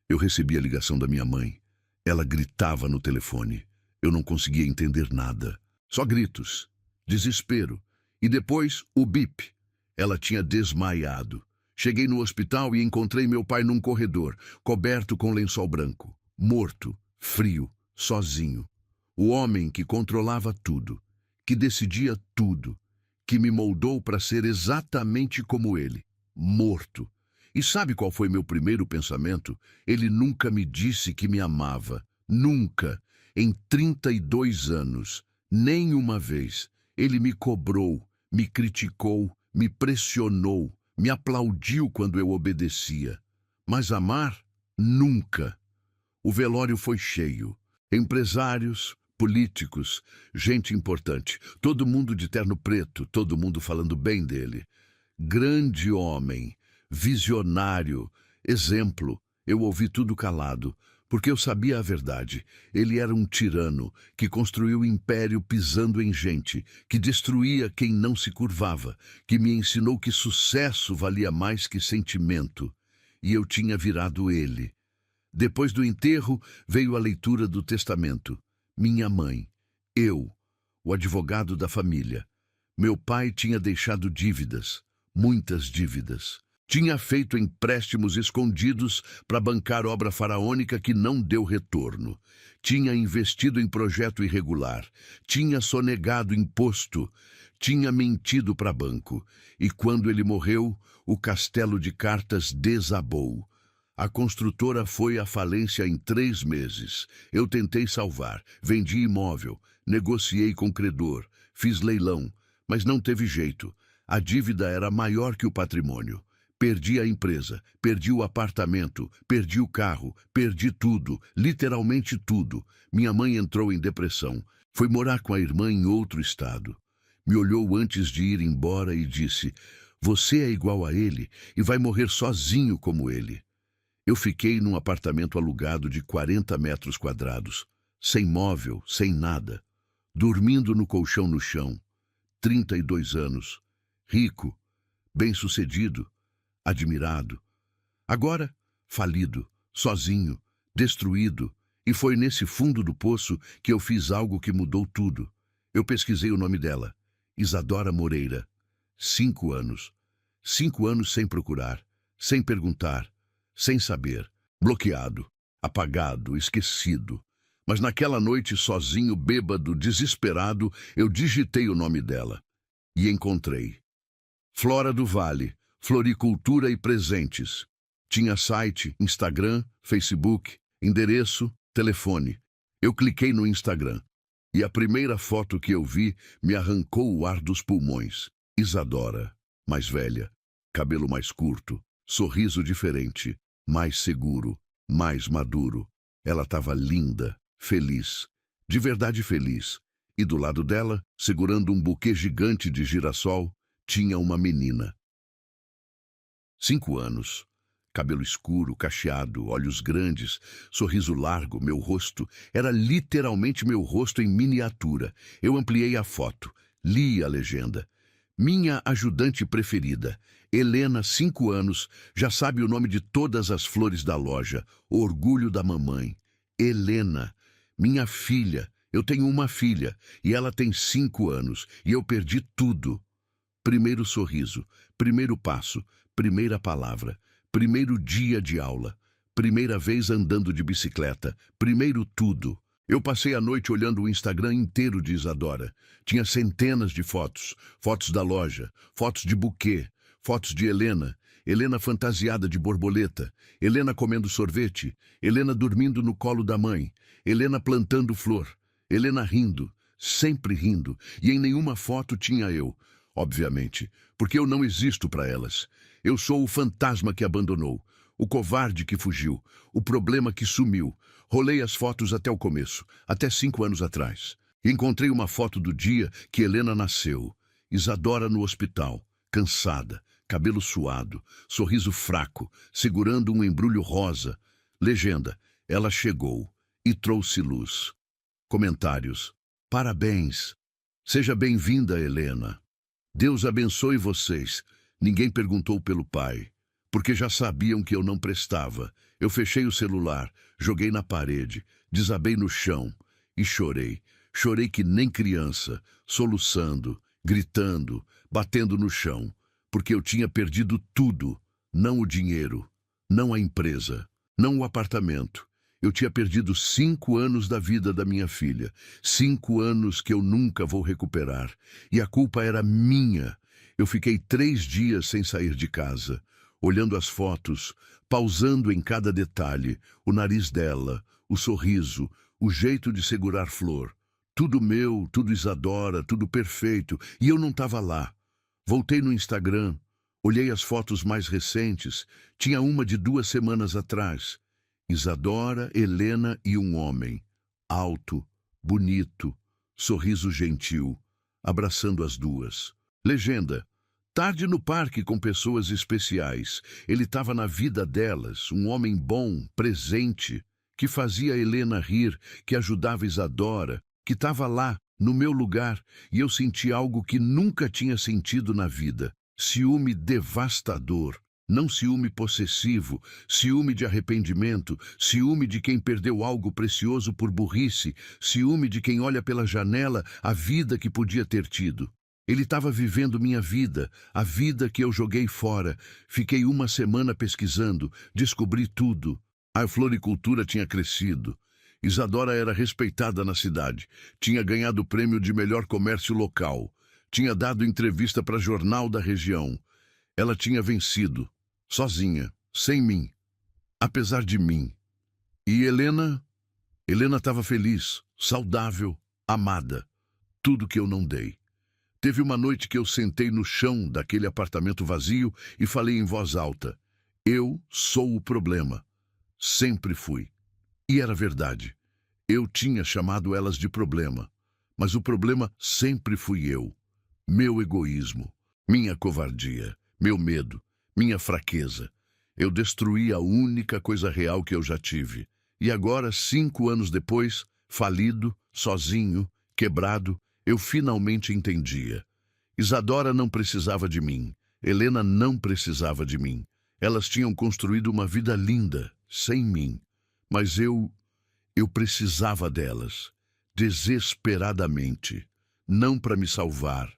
Eu recebi a ligação da minha mãe. Ela gritava no telefone. Eu não conseguia entender nada. Só gritos, desespero. E depois, o bip. Ela tinha desmaiado. Cheguei no hospital e encontrei meu pai num corredor, coberto com lençol branco, morto, frio, sozinho. O homem que controlava tudo, que decidia tudo, que me moldou para ser exatamente como ele, morto. E sabe qual foi meu primeiro pensamento? Ele nunca me disse que me amava. Nunca. Em 32 anos. Nem uma vez. Ele me cobrou, me criticou, me pressionou, me aplaudiu quando eu obedecia. Mas amar? Nunca. O velório foi cheio. Empresários, políticos, gente importante. Todo mundo de terno preto, todo mundo falando bem dele. Grande homem, visionário, exemplo. Eu ouvi tudo calado, porque eu sabia a verdade. Ele era um tirano que construiu o império pisando em gente, que destruía quem não se curvava, que me ensinou que sucesso valia mais que sentimento. E eu tinha virado ele. Depois do enterro, veio a leitura do testamento. Minha mãe, eu, o advogado da família. Meu pai tinha deixado dívidas, muitas dívidas. Tinha feito empréstimos escondidos para bancar obra faraônica que não deu retorno. Tinha investido em projeto irregular. Tinha sonegado imposto. Tinha mentido para banco. E quando ele morreu, o castelo de cartas desabou. A construtora foi à falência em 3 meses. Eu tentei salvar, vendi imóvel, negociei com credor, fiz leilão, mas não teve jeito. A dívida era maior que o patrimônio. Perdi a empresa, perdi o apartamento, perdi o carro, perdi tudo, literalmente tudo. Minha mãe entrou em depressão. Foi morar com a irmã em outro estado. Me olhou antes de ir embora e disse: "Você é igual a ele e vai morrer sozinho como ele." Eu fiquei num apartamento alugado de 40 metros quadrados, sem móvel, sem nada, dormindo no colchão no chão. 32 anos, rico, bem-sucedido, admirado. Agora, falido, sozinho, destruído. E foi nesse fundo do poço que eu fiz algo que mudou tudo. Eu pesquisei o nome dela, Isadora Moreira. 5 anos. 5 anos sem procurar, sem perguntar, sem saber, bloqueado, apagado, esquecido. Mas naquela noite, sozinho, bêbado, desesperado, eu digitei o nome dela. E encontrei. Flora do Vale, Floricultura e Presentes. Tinha site, Instagram, Facebook, endereço, telefone. Eu cliquei no Instagram. E a primeira foto que eu vi me arrancou o ar dos pulmões. Isadora, mais velha, cabelo mais curto, sorriso diferente, mais seguro, mais maduro. Ela estava linda, feliz, de verdade feliz. E do lado dela, segurando um buquê gigante de girassol, tinha uma menina. 5 anos. Cabelo escuro, cacheado, olhos grandes, sorriso largo, meu rosto. Era literalmente meu rosto em miniatura. Eu ampliei a foto, li a legenda. Minha ajudante preferida, Helena, 5 anos, já sabe o nome de todas as flores da loja. Orgulho da mamãe. Helena, minha filha. Eu tenho uma filha e ela tem 5 anos e eu perdi tudo. Primeiro sorriso, primeiro passo, primeira palavra, primeiro dia de aula, primeira vez andando de bicicleta, primeiro tudo. Eu passei a noite olhando o Instagram inteiro de Isadora. Tinha centenas de fotos. Fotos da loja, fotos de buquê, fotos de Helena. Helena fantasiada de borboleta. Helena comendo sorvete. Helena dormindo no colo da mãe. Helena plantando flor. Helena rindo, sempre rindo. E em nenhuma foto tinha eu. Obviamente, porque eu não existo para elas. Eu sou o fantasma que abandonou. O covarde que fugiu. O problema que sumiu. Rolei as fotos até o começo, até 5 anos atrás. Encontrei uma foto do dia que Helena nasceu. Isadora no hospital, cansada, cabelo suado, sorriso fraco, segurando um embrulho rosa. Legenda: ela chegou e trouxe luz. Comentários: parabéns. Seja bem-vinda, Helena. Deus abençoe vocês. Ninguém perguntou pelo pai. porque já sabiam que eu não prestava. Eu fechei o celular, joguei na parede, desabei no chão e chorei. Chorei que nem criança, soluçando, gritando, batendo no chão, porque eu tinha perdido tudo, não o dinheiro, não a empresa, não o apartamento. Eu tinha perdido 5 anos da vida da minha filha, 5 anos que eu nunca vou recuperar. E a culpa era minha. Eu fiquei 3 dias sem sair de casa, olhando as fotos, pausando em cada detalhe, o nariz dela, o sorriso, o jeito de segurar flor. Tudo meu, tudo Isadora, tudo perfeito, e eu não estava lá. Voltei no Instagram, olhei as fotos mais recentes, tinha uma de 2 semanas atrás. Isadora, Helena e um homem, alto, bonito, sorriso gentil, abraçando as duas. Legenda: tarde no parque com pessoas especiais. Ele estava na vida delas, um homem bom, presente, que fazia Helena rir, que ajudava Isadora, que estava lá, no meu lugar, e eu senti algo que nunca tinha sentido na vida. Ciúme devastador. Não ciúme possessivo, ciúme de arrependimento, ciúme de quem perdeu algo precioso por burrice, ciúme de quem olha pela janela a vida que podia ter tido. Ele estava vivendo minha vida, a vida que eu joguei fora. Fiquei 1 semana pesquisando, descobri tudo. A floricultura tinha crescido. Isadora era respeitada na cidade, tinha ganhado o prêmio de melhor comércio local, tinha dado entrevista para jornal da região. Ela tinha vencido, sozinha, sem mim, apesar de mim. E Helena? Helena estava feliz, saudável, amada. Tudo que eu não dei. Teve uma noite que eu sentei no chão daquele apartamento vazio e falei em voz alta: eu sou o problema. Sempre fui. E era verdade. Eu tinha chamado elas de problema. Mas o problema sempre fui eu. Meu egoísmo, minha covardia, meu medo, minha fraqueza. Eu destruí a única coisa real que eu já tive. E agora, 5 anos depois, falido, sozinho, quebrado, eu finalmente entendia. Isadora não precisava de mim. Helena não precisava de mim. Elas tinham construído uma vida linda, sem mim. Mas eu precisava delas, desesperadamente. Não para me salvar,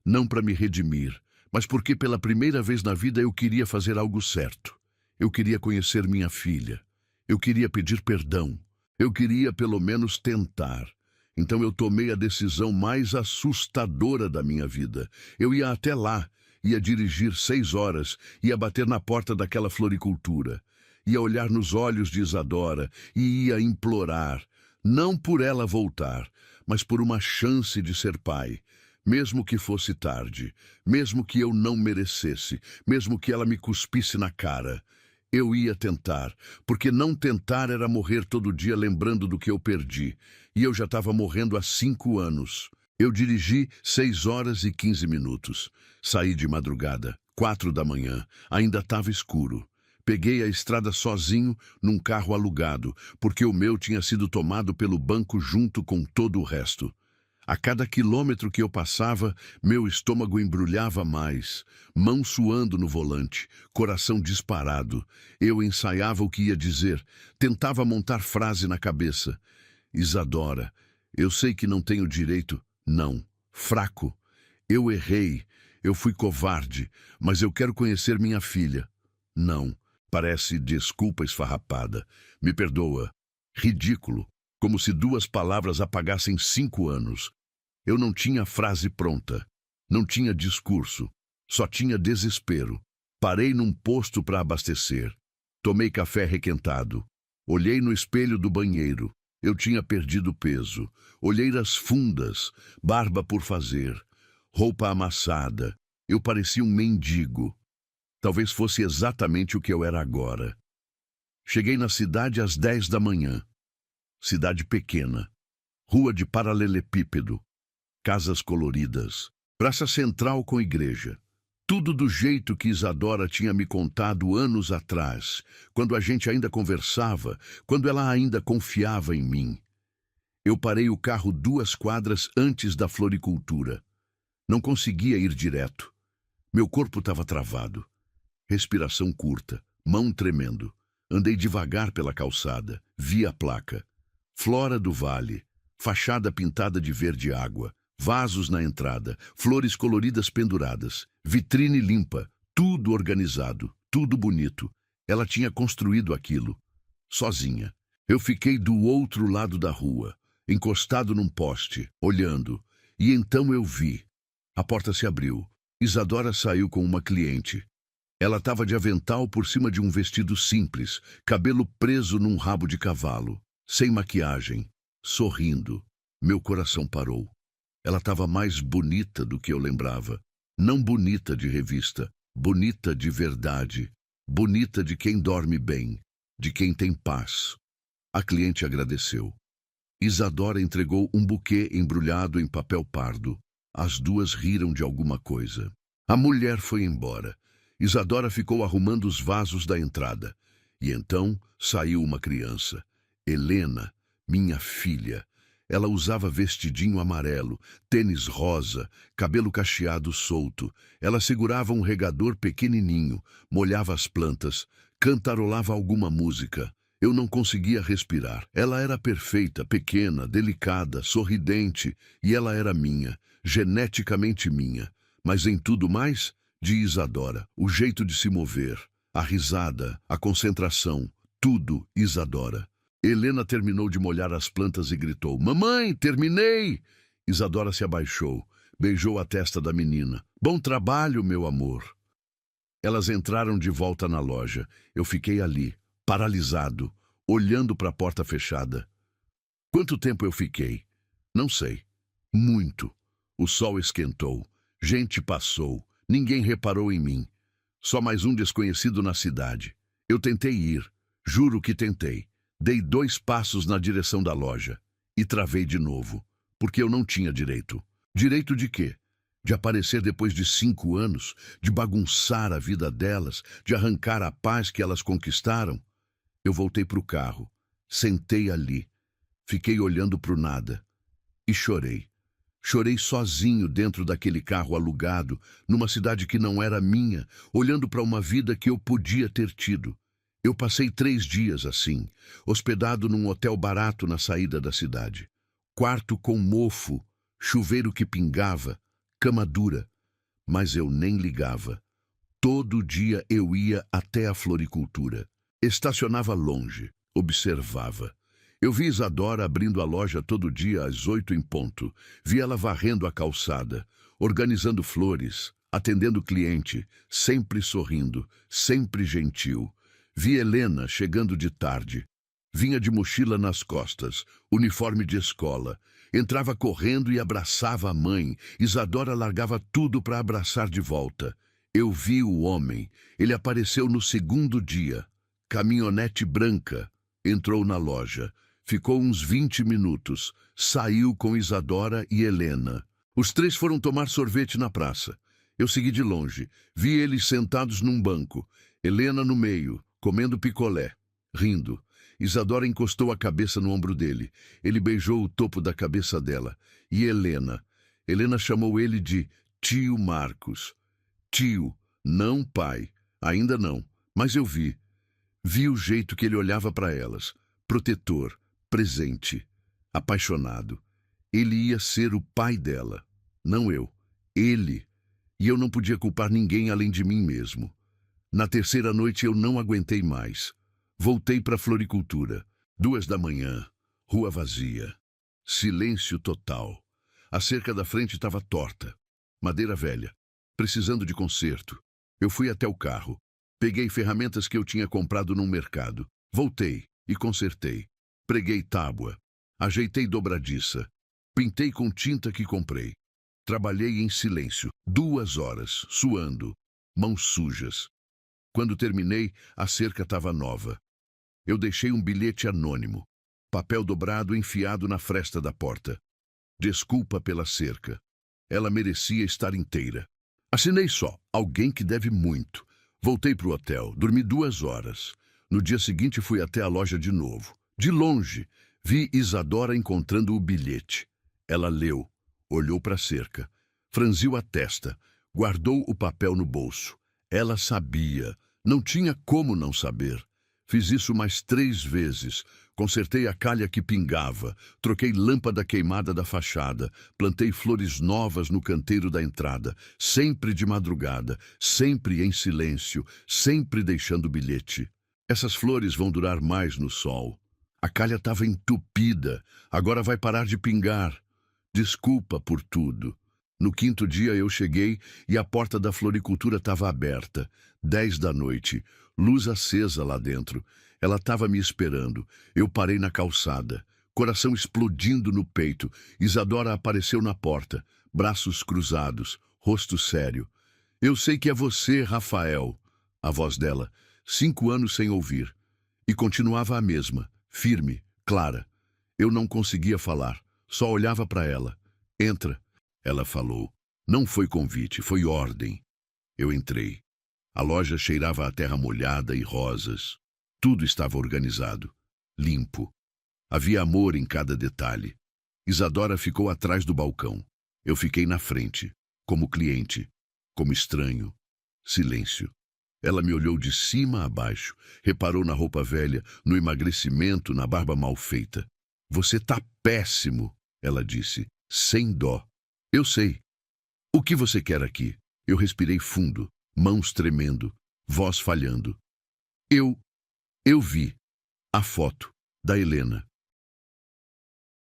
não para me redimir, mas porque pela primeira vez na vida eu queria fazer algo certo. Eu queria conhecer minha filha. Eu queria pedir perdão. Eu queria pelo menos tentar. Então eu tomei a decisão mais assustadora da minha vida. Eu ia até lá, ia dirigir 6 horas, ia bater na porta daquela floricultura, ia olhar nos olhos de Isadora e ia implorar, não por ela voltar, mas por uma chance de ser pai. Mesmo que fosse tarde, mesmo que eu não merecesse, mesmo que ela me cuspisse na cara, eu ia tentar, porque não tentar era morrer todo dia lembrando do que eu perdi, e eu já estava morrendo há 5 anos. Eu dirigi 6 horas e 15 minutos. Saí de madrugada, 4 da manhã, ainda estava escuro. Peguei a estrada sozinho, num carro alugado, porque o meu tinha sido tomado pelo banco junto com todo o resto. A cada quilômetro que eu passava, meu estômago embrulhava mais, mão suando no volante, coração disparado. Eu ensaiava o que ia dizer, tentava montar frase na cabeça. Isadora, eu sei que não tenho direito, não, fraco. Eu errei, eu fui covarde, mas eu quero conhecer minha filha. Não, parece desculpa esfarrapada. Me perdoa. Ridículo. Como se 2 palavras apagassem 5 anos. Eu não tinha frase pronta, não tinha discurso, só tinha desespero. Parei num posto para abastecer. Tomei café requentado. Olhei no espelho do banheiro. Eu tinha perdido peso. Olheiras fundas, barba por fazer, roupa amassada. Eu parecia um mendigo. Talvez fosse exatamente o que eu era agora. Cheguei na cidade às 10 da manhã. Cidade pequena. Rua de paralelepípedo. Casas coloridas. Praça central com igreja. Tudo do jeito que Isadora tinha me contado anos atrás, quando a gente ainda conversava, quando ela ainda confiava em mim. Eu parei o carro 2 quadras antes da floricultura. Não conseguia ir direto. Meu corpo estava travado. Respiração curta, mão tremendo. Andei devagar pela calçada, vi a placa. Flora do Vale, fachada pintada de verde água, vasos na entrada, flores coloridas penduradas, vitrine limpa, tudo organizado, tudo bonito. Ela tinha construído aquilo, sozinha. Eu fiquei do outro lado da rua, encostado num poste, olhando. E então eu vi. A porta se abriu. Isadora saiu com uma cliente. Ela estava de avental por cima de um vestido simples, cabelo preso num rabo de cavalo, sem maquiagem, sorrindo. Meu coração parou. Ela estava mais bonita do que eu lembrava. Não bonita de revista, bonita de verdade. Bonita de quem dorme bem, de quem tem paz. A cliente agradeceu. Isadora entregou um buquê embrulhado em papel pardo. As duas riram de alguma coisa. A mulher foi embora. Isadora ficou arrumando os vasos da entrada. E então saiu uma criança. Helena, minha filha. Ela usava vestidinho amarelo, tênis rosa, cabelo cacheado solto. Ela segurava um regador pequenininho, molhava as plantas, cantarolava alguma música. Eu não conseguia respirar. Ela era perfeita, pequena, delicada, sorridente, e ela era minha, geneticamente minha. Mas em tudo mais, de Isadora, o jeito de se mover, a risada, a concentração, tudo Isadora. Helena terminou de molhar as plantas e gritou: "Mamãe, terminei!" Isadora se abaixou, beijou a testa da menina. "Bom trabalho, meu amor." Elas entraram de volta na loja. Eu fiquei ali, paralisado, olhando para a porta fechada. Quanto tempo eu fiquei? Não sei. Muito. O sol esquentou. Gente passou. Ninguém reparou em mim. Só mais um desconhecido na cidade. Eu tentei ir. Juro que tentei. Dei 2 passos na direção da loja e travei de novo, porque eu não tinha direito. Direito de quê? De aparecer depois de 5 anos, de bagunçar a vida delas, de arrancar a paz que elas conquistaram? Eu voltei para o carro, sentei ali, fiquei olhando para o nada e chorei. Chorei sozinho dentro daquele carro alugado, numa cidade que não era minha, olhando para uma vida que eu podia ter tido. Eu passei 3 dias assim, hospedado num hotel barato na saída da cidade. Quarto com mofo, chuveiro que pingava, cama dura. Mas eu nem ligava. Todo dia eu ia até a floricultura. Estacionava longe, observava. Eu vi Isadora abrindo a loja todo dia às 8 em ponto. Vi ela varrendo a calçada, organizando flores, atendendo cliente, sempre sorrindo, sempre gentil. Vi Helena chegando de tarde. Vinha de mochila nas costas, uniforme de escola. Entrava correndo e abraçava a mãe. Isadora largava tudo para abraçar de volta. Eu vi o homem. Ele apareceu no 2º dia. Caminhonete branca. Entrou na loja. Ficou uns 20 minutos. Saiu com Isadora e Helena. Os 3 foram tomar sorvete na praça. Eu segui de longe. Vi eles sentados num banco. Helena no meio, comendo picolé, rindo. Isadora encostou a cabeça no ombro dele. Ele beijou o topo da cabeça dela. E Helena? Helena chamou ele de tio Marcos. Tio, não pai. Ainda não. Mas eu vi. Vi o jeito que ele olhava para elas. Protetor, presente, apaixonado. Ele ia ser o pai dela. Não eu. Ele. E eu não podia culpar ninguém além de mim mesmo. Na 3ª noite eu não aguentei mais. Voltei para a floricultura. 2 da manhã. Rua vazia. Silêncio total. A cerca da frente estava torta. Madeira velha. Precisando de conserto. Eu fui até o carro. Peguei ferramentas que eu tinha comprado num mercado. Voltei e consertei. Preguei tábua. Ajeitei dobradiça. Pintei com tinta que comprei. Trabalhei em silêncio. 2 horas, suando. Mãos sujas. Quando terminei, a cerca estava nova. Eu deixei um bilhete anônimo. Papel dobrado enfiado na fresta da porta. Desculpa pela cerca. Ela merecia estar inteira. Assinei só. Alguém que deve muito. Voltei para o hotel. Dormi 2 horas. No dia seguinte fui até a loja de novo. De longe, vi Isadora encontrando o bilhete. Ela leu. Olhou para a cerca. Franziu a testa. Guardou o papel no bolso. Ela sabia. Não tinha como não saber. Fiz isso mais 3 vezes. Consertei a calha que pingava, troquei lâmpada queimada da fachada, plantei flores novas no canteiro da entrada, sempre de madrugada, sempre em silêncio, sempre deixando bilhete. Essas flores vão durar mais no sol. A calha estava entupida, agora vai parar de pingar. Desculpa por tudo. No 5º dia eu cheguei e a porta da floricultura estava aberta. 10 da noite, luz acesa lá dentro. Ela estava me esperando. Eu parei na calçada, coração explodindo no peito. Isadora apareceu na porta, braços cruzados, rosto sério. Eu sei que é você, Rafael. A voz dela, 5 anos sem ouvir. E continuava a mesma, firme, clara. Eu não conseguia falar, só olhava para ela. Entra. Ela falou. Não foi convite, foi ordem. Eu entrei. A loja cheirava a terra molhada e rosas. Tudo estava organizado, limpo. Havia amor em cada detalhe. Isadora ficou atrás do balcão. Eu fiquei na frente, como cliente, como estranho. Silêncio. Ela me olhou de cima a baixo, reparou na roupa velha, no emagrecimento, na barba mal feita. Você tá péssimo, ela disse, sem dó. Eu sei. O que você quer aqui? Eu respirei fundo, mãos tremendo, voz falhando. Eu vi a foto da Helena.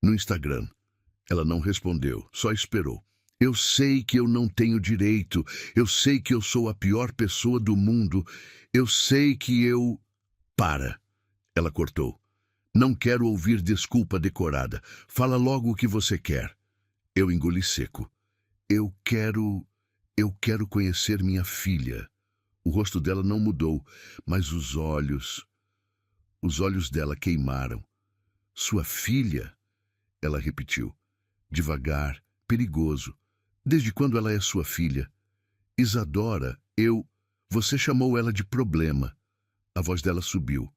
No Instagram. Ela não respondeu, só esperou. Eu sei que eu não tenho direito. Eu sei que eu sou a pior pessoa do mundo. Eu sei que eu... Para. Ela cortou. Não quero ouvir desculpa decorada. Fala logo o que você quer. Eu engoli seco. Eu quero conhecer minha filha. O rosto dela não mudou, mas os olhos dela queimaram. Sua filha? Ela repetiu. Devagar, perigoso. Desde quando ela é sua filha? Isadora, você chamou ela de problema. A voz dela subiu.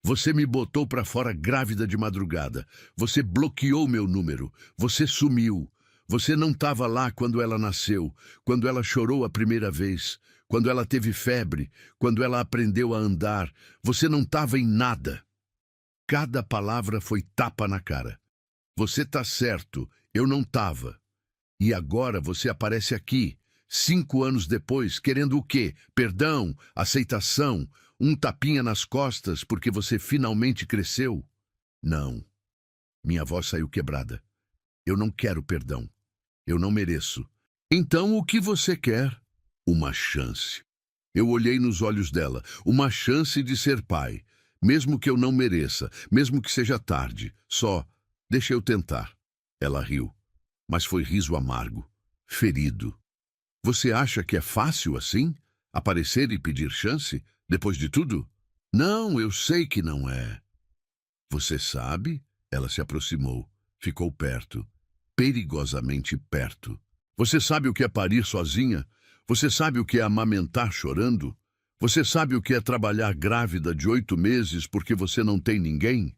Você me botou pra fora grávida de madrugada. Você bloqueou meu número. Você sumiu. Você não estava lá quando ela nasceu, quando ela chorou a primeira vez, quando ela teve febre, quando ela aprendeu a andar. Você não estava em nada. Cada palavra foi tapa na cara. Você tá certo, eu não estava. E agora você aparece aqui, 5 anos depois, querendo o quê? Perdão, aceitação, um tapinha nas costas porque você finalmente cresceu? Não. Minha voz saiu quebrada. Eu não quero perdão. Eu não mereço. Então o que você quer? Uma chance. Eu olhei nos olhos dela. Uma chance de ser pai. Mesmo que eu não mereça, mesmo que seja tarde. Só, deixa eu tentar. Ela riu. Mas foi riso amargo. Ferido. Você acha que é fácil assim? Aparecer e pedir chance? Depois de tudo? Não, eu sei que não é. Você sabe? Ela se aproximou. Ficou perto. Perigosamente perto. Você sabe o que é parir sozinha? Você sabe o que é amamentar chorando? Você sabe o que é trabalhar grávida de 8 meses porque você não tem ninguém?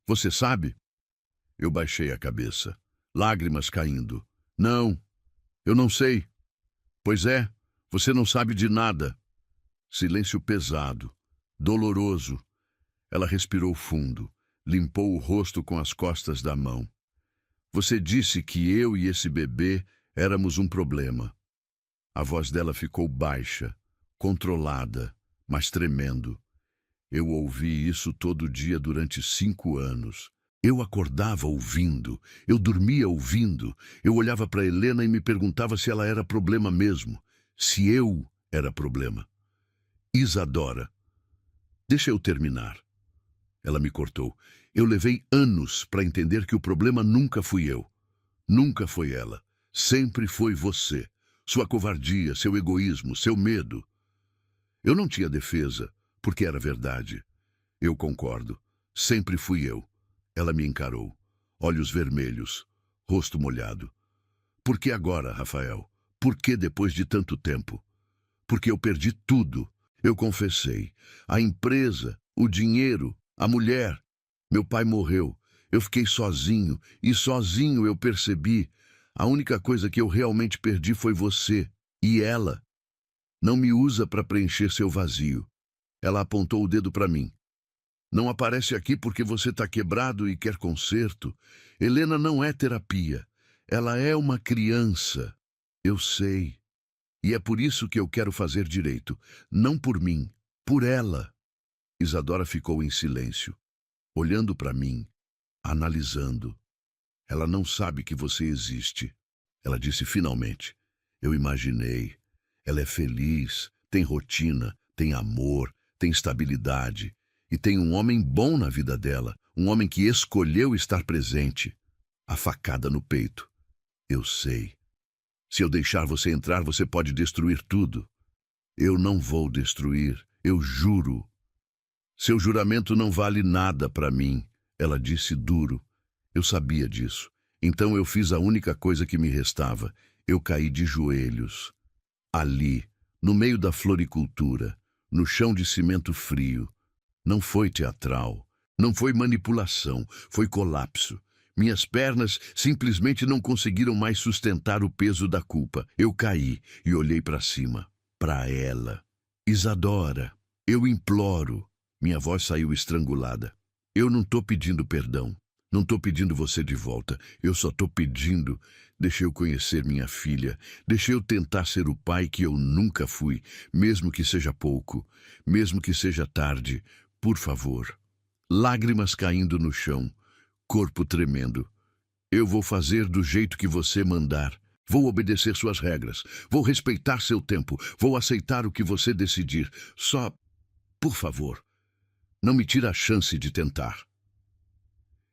Você sabe? Eu baixei a cabeça, lágrimas caindo. Não, eu não sei. Pois é, você não sabe de nada. Silêncio pesado, doloroso. Ela respirou fundo, limpou o rosto com as costas da mão. Você disse que eu e esse bebê éramos um problema. A voz dela ficou baixa, controlada, mas tremendo. Eu ouvi isso todo dia durante 5 anos. Eu acordava ouvindo, eu dormia ouvindo. Eu olhava para Helena e me perguntava se ela era problema mesmo, se eu era problema. Isadora, deixa eu terminar. Ela me cortou. Eu levei anos para entender que o problema nunca fui eu. Nunca foi ela. Sempre foi você. Sua covardia, seu egoísmo, seu medo. Eu não tinha defesa, porque era verdade. Eu concordo. Sempre fui eu. Ela me encarou. Olhos vermelhos, rosto molhado. Por que agora, Rafael? Por que depois de tanto tempo? Porque eu perdi tudo. Eu confessei. A empresa, o dinheiro, a mulher. Meu pai morreu. Eu fiquei sozinho. E sozinho eu percebi. A única coisa que eu realmente perdi foi você. E ela. Não me usa para preencher seu vazio. Ela apontou o dedo para mim. Não aparece aqui porque você está quebrado e quer conserto. Helena não é terapia. Ela é uma criança. Eu sei. E é por isso que eu quero fazer direito. Não por mim, por ela. Isadora ficou em silêncio, olhando para mim, analisando. Ela não sabe que você existe. Ela disse finalmente. Eu imaginei. Ela é feliz, tem rotina, tem amor, tem estabilidade. E tem um homem bom na vida dela, um homem que escolheu estar presente. A facada no peito. Eu sei. Se eu deixar você entrar, você pode destruir tudo. Eu não vou destruir, eu juro. Seu juramento não vale nada para mim, ela disse duro. Eu sabia disso. Então eu fiz a única coisa que me restava. Eu caí de joelhos. Ali, no meio da floricultura, no chão de cimento frio. Não foi teatral, não foi manipulação, foi colapso. Minhas pernas simplesmente não conseguiram mais sustentar o peso da culpa. Eu caí e olhei para cima, para ela. Isadora, eu imploro. Minha voz saiu estrangulada. Eu não estou pedindo perdão. Não estou pedindo você de volta. Eu só estou pedindo. Deixe eu conhecer minha filha. Deixe eu tentar ser o pai que eu nunca fui, mesmo que seja pouco, mesmo que seja tarde. Por favor. Lágrimas caindo no chão. Corpo tremendo. Eu vou fazer do jeito que você mandar. Vou obedecer suas regras. Vou respeitar seu tempo. Vou aceitar o que você decidir. Só, por favor, não me tire a chance de tentar.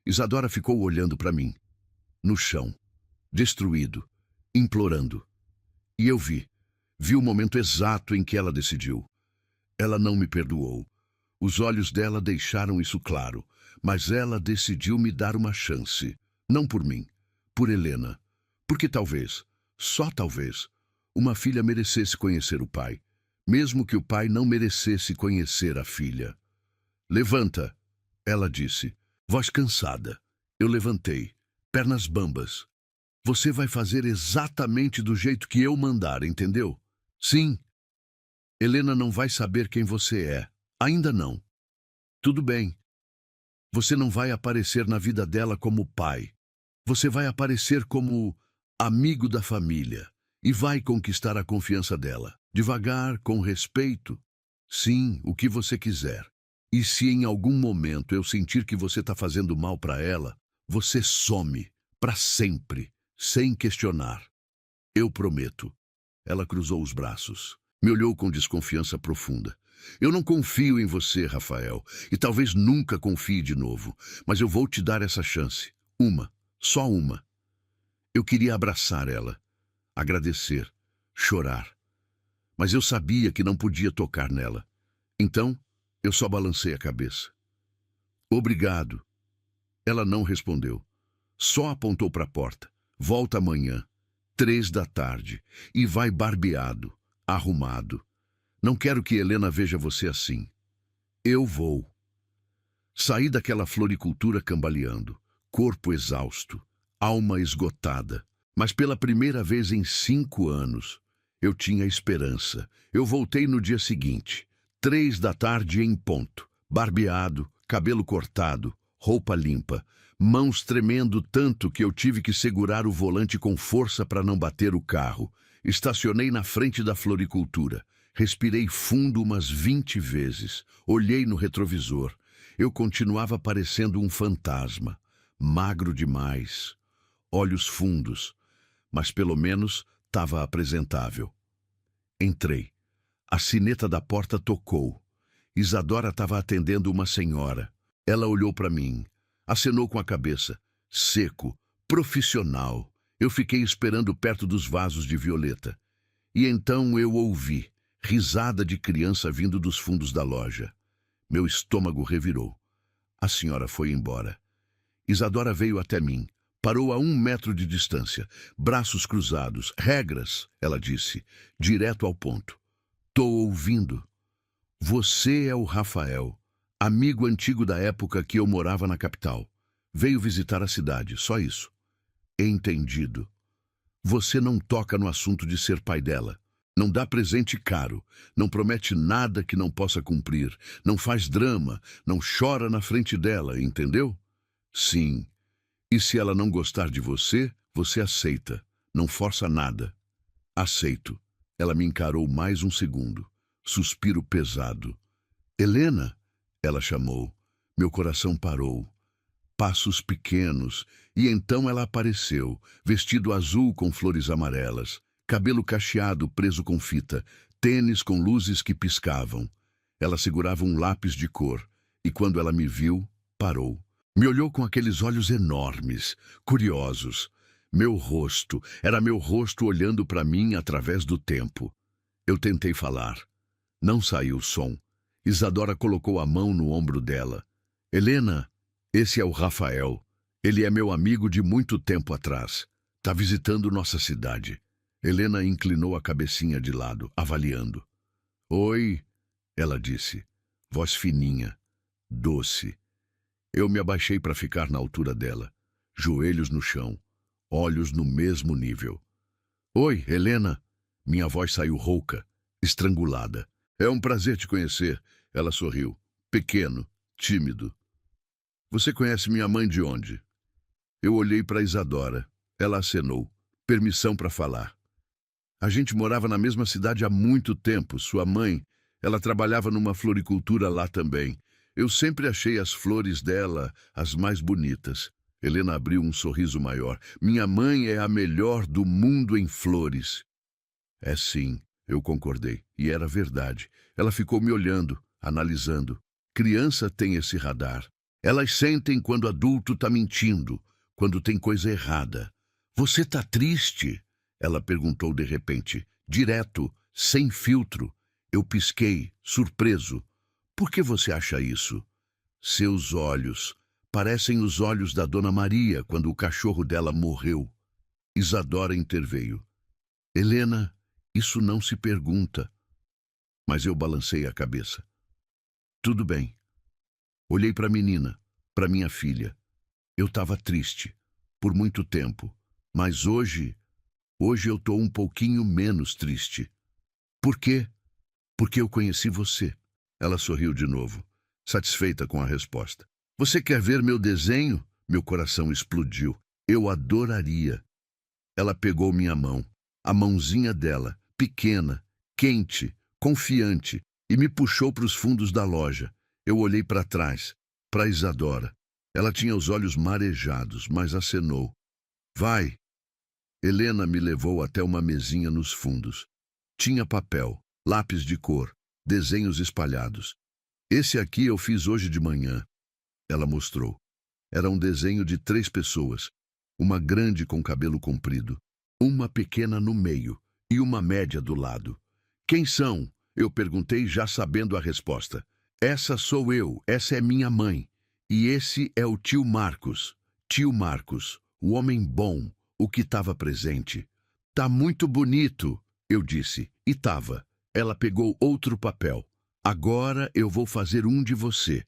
Isadora ficou olhando para mim, no chão, destruído, implorando. E eu vi o momento exato em que ela decidiu. Ela não me perdoou. Os olhos dela deixaram isso claro, mas ela decidiu me dar uma chance. Não por mim, por Helena. Porque talvez, só talvez, uma filha merecesse conhecer o pai, mesmo que o pai não merecesse conhecer a filha. Levanta, ela disse, voz cansada. Eu levantei, pernas bambas. Você vai fazer exatamente do jeito que eu mandar, entendeu? Sim. Helena não vai saber quem você é. Ainda não. Tudo bem. Você não vai aparecer na vida dela como pai. Você vai aparecer como amigo da família e vai conquistar a confiança dela. Devagar, com respeito. Sim, o que você quiser. E se em algum momento eu sentir que você está fazendo mal para ela, você some, para sempre, sem questionar. Eu prometo. Ela cruzou os braços. Me olhou com desconfiança profunda. Eu não confio em você, Rafael, e talvez nunca confie de novo, mas eu vou te dar essa chance. Uma, só uma. Eu queria abraçar ela, agradecer, chorar. Mas eu sabia que não podia tocar nela. Então, eu só balancei a cabeça. Obrigado. Ela não respondeu. Só apontou para a porta. Volta amanhã, 3 da tarde, e vai barbeado, arrumado. Não quero que Helena veja você assim. Eu vou. Saí daquela floricultura cambaleando, corpo exausto, alma esgotada. Mas pela primeira vez em 5 anos, eu tinha esperança. Eu voltei no dia seguinte, 3 da tarde em ponto, barbeado, cabelo cortado, roupa limpa, mãos tremendo tanto que eu tive que segurar o volante com força para não bater o carro. Estacionei na frente da floricultura. Respirei fundo umas 20 vezes. Olhei no retrovisor. Eu continuava parecendo um fantasma. Magro demais. Olhos fundos. Mas pelo menos estava apresentável. Entrei. A sineta da porta tocou. Isadora estava atendendo uma senhora. Ela olhou para mim. Acenou com a cabeça. Seco. Profissional. Eu fiquei esperando perto dos vasos de violeta. E então eu ouvi. Risada de criança vindo dos fundos da loja. Meu estômago revirou. A senhora foi embora. Isadora veio até mim. Parou a 1 metro de distância. Braços cruzados. Regras, ela disse. Direto ao ponto. Tô ouvindo. Você é o Rafael, amigo antigo da época que eu morava na capital. Veio visitar a cidade, só isso. Entendido. Você não toca no assunto de ser pai dela. Não dá presente caro, não promete nada que não possa cumprir, não faz drama, não chora na frente dela, entendeu? Sim. E se ela não gostar de você, você aceita. Não força nada. Aceito. Ela me encarou mais um segundo. Suspiro pesado. Helena, ela chamou. Meu coração parou. Passos pequenos, e então ela apareceu, vestido azul com flores amarelas, cabelo cacheado preso com fita, tênis com luzes que piscavam. Ela segurava um lápis de cor, e quando ela me viu, parou. Me olhou com aqueles olhos enormes, curiosos. Era meu rosto olhando para mim através do tempo. Eu tentei falar. Não saiu som. Isadora colocou a mão no ombro dela. Helena, esse é o Rafael. Ele é meu amigo de muito tempo atrás. Tá visitando nossa cidade. Helena inclinou a cabecinha de lado, avaliando. Oi, ela disse, voz fininha, doce. Eu me abaixei para ficar na altura dela, joelhos no chão, olhos no mesmo nível. Oi, Helena. Minha voz saiu rouca, estrangulada. É um prazer te conhecer. Ela sorriu, pequeno, tímido. Você conhece minha mãe de onde? Eu olhei para Isadora. Ela acenou. Permissão para falar. A gente morava na mesma cidade há muito tempo. Sua mãe, ela trabalhava numa floricultura lá também. Eu sempre achei as flores dela as mais bonitas. Helena abriu um sorriso maior. Minha mãe é a melhor do mundo em flores. É sim, eu concordei. E era verdade. Ela ficou me olhando, analisando. Criança tem esse radar. Elas sentem quando adulto tá mentindo, quando tem coisa errada. Você tá triste? Ela perguntou de repente, direto, sem filtro. Eu pisquei, surpreso. Por que você acha isso? Seus olhos parecem os olhos da Dona Maria quando o cachorro dela morreu. Isadora interveio. Helena, isso não se pergunta. Mas eu balancei a cabeça. Tudo bem. Olhei para a menina, para minha filha. Eu estava triste, por muito tempo. Mas hoje eu estou um pouquinho menos triste. Por quê? Porque eu conheci você. Ela sorriu de novo, satisfeita com a resposta. Você quer ver meu desenho? Meu coração explodiu. Eu adoraria. Ela pegou minha mão, a mãozinha dela, pequena, quente, confiante, e me puxou para os fundos da loja. Eu olhei para trás, para Isadora. Ela tinha os olhos marejados, mas acenou. Vai. Helena me levou até uma mesinha nos fundos. Tinha papel, lápis de cor, desenhos espalhados. Esse aqui eu fiz hoje de manhã. Ela mostrou. Era um desenho de 3 pessoas. Uma grande com cabelo comprido, uma pequena no meio e uma média do lado. Quem são? Eu perguntei já sabendo a resposta. Essa sou eu, essa é minha mãe. E esse é o tio Marcos. Tio Marcos, o homem bom, o que estava presente. Tá muito bonito, eu disse, e tava. Ela pegou outro papel. Agora eu vou fazer um de você.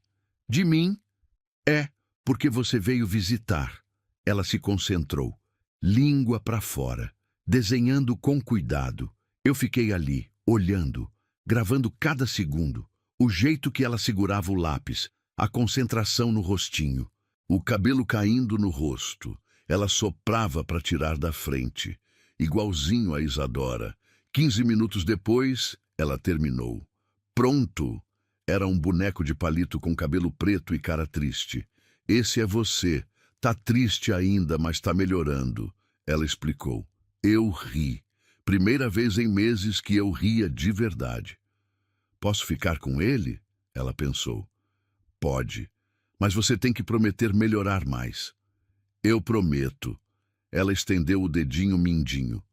De mim? É, porque você veio visitar. Ela se concentrou, língua para fora, desenhando com cuidado. Eu fiquei ali, olhando, gravando cada segundo, o jeito que ela segurava o lápis, a concentração no rostinho, o cabelo caindo no rosto. Ela soprava para tirar da frente, igualzinho a Isadora. 15 minutos depois, ela terminou. Pronto! Era um boneco de palito com cabelo preto e cara triste. Esse é você. Tá triste ainda, mas tá melhorando. Ela explicou. Eu ri. Primeira vez em meses que eu ria de verdade. Posso ficar com ele? Ela pensou. Pode, mas você tem que prometer melhorar mais. Eu prometo. Ela estendeu o dedinho mindinho.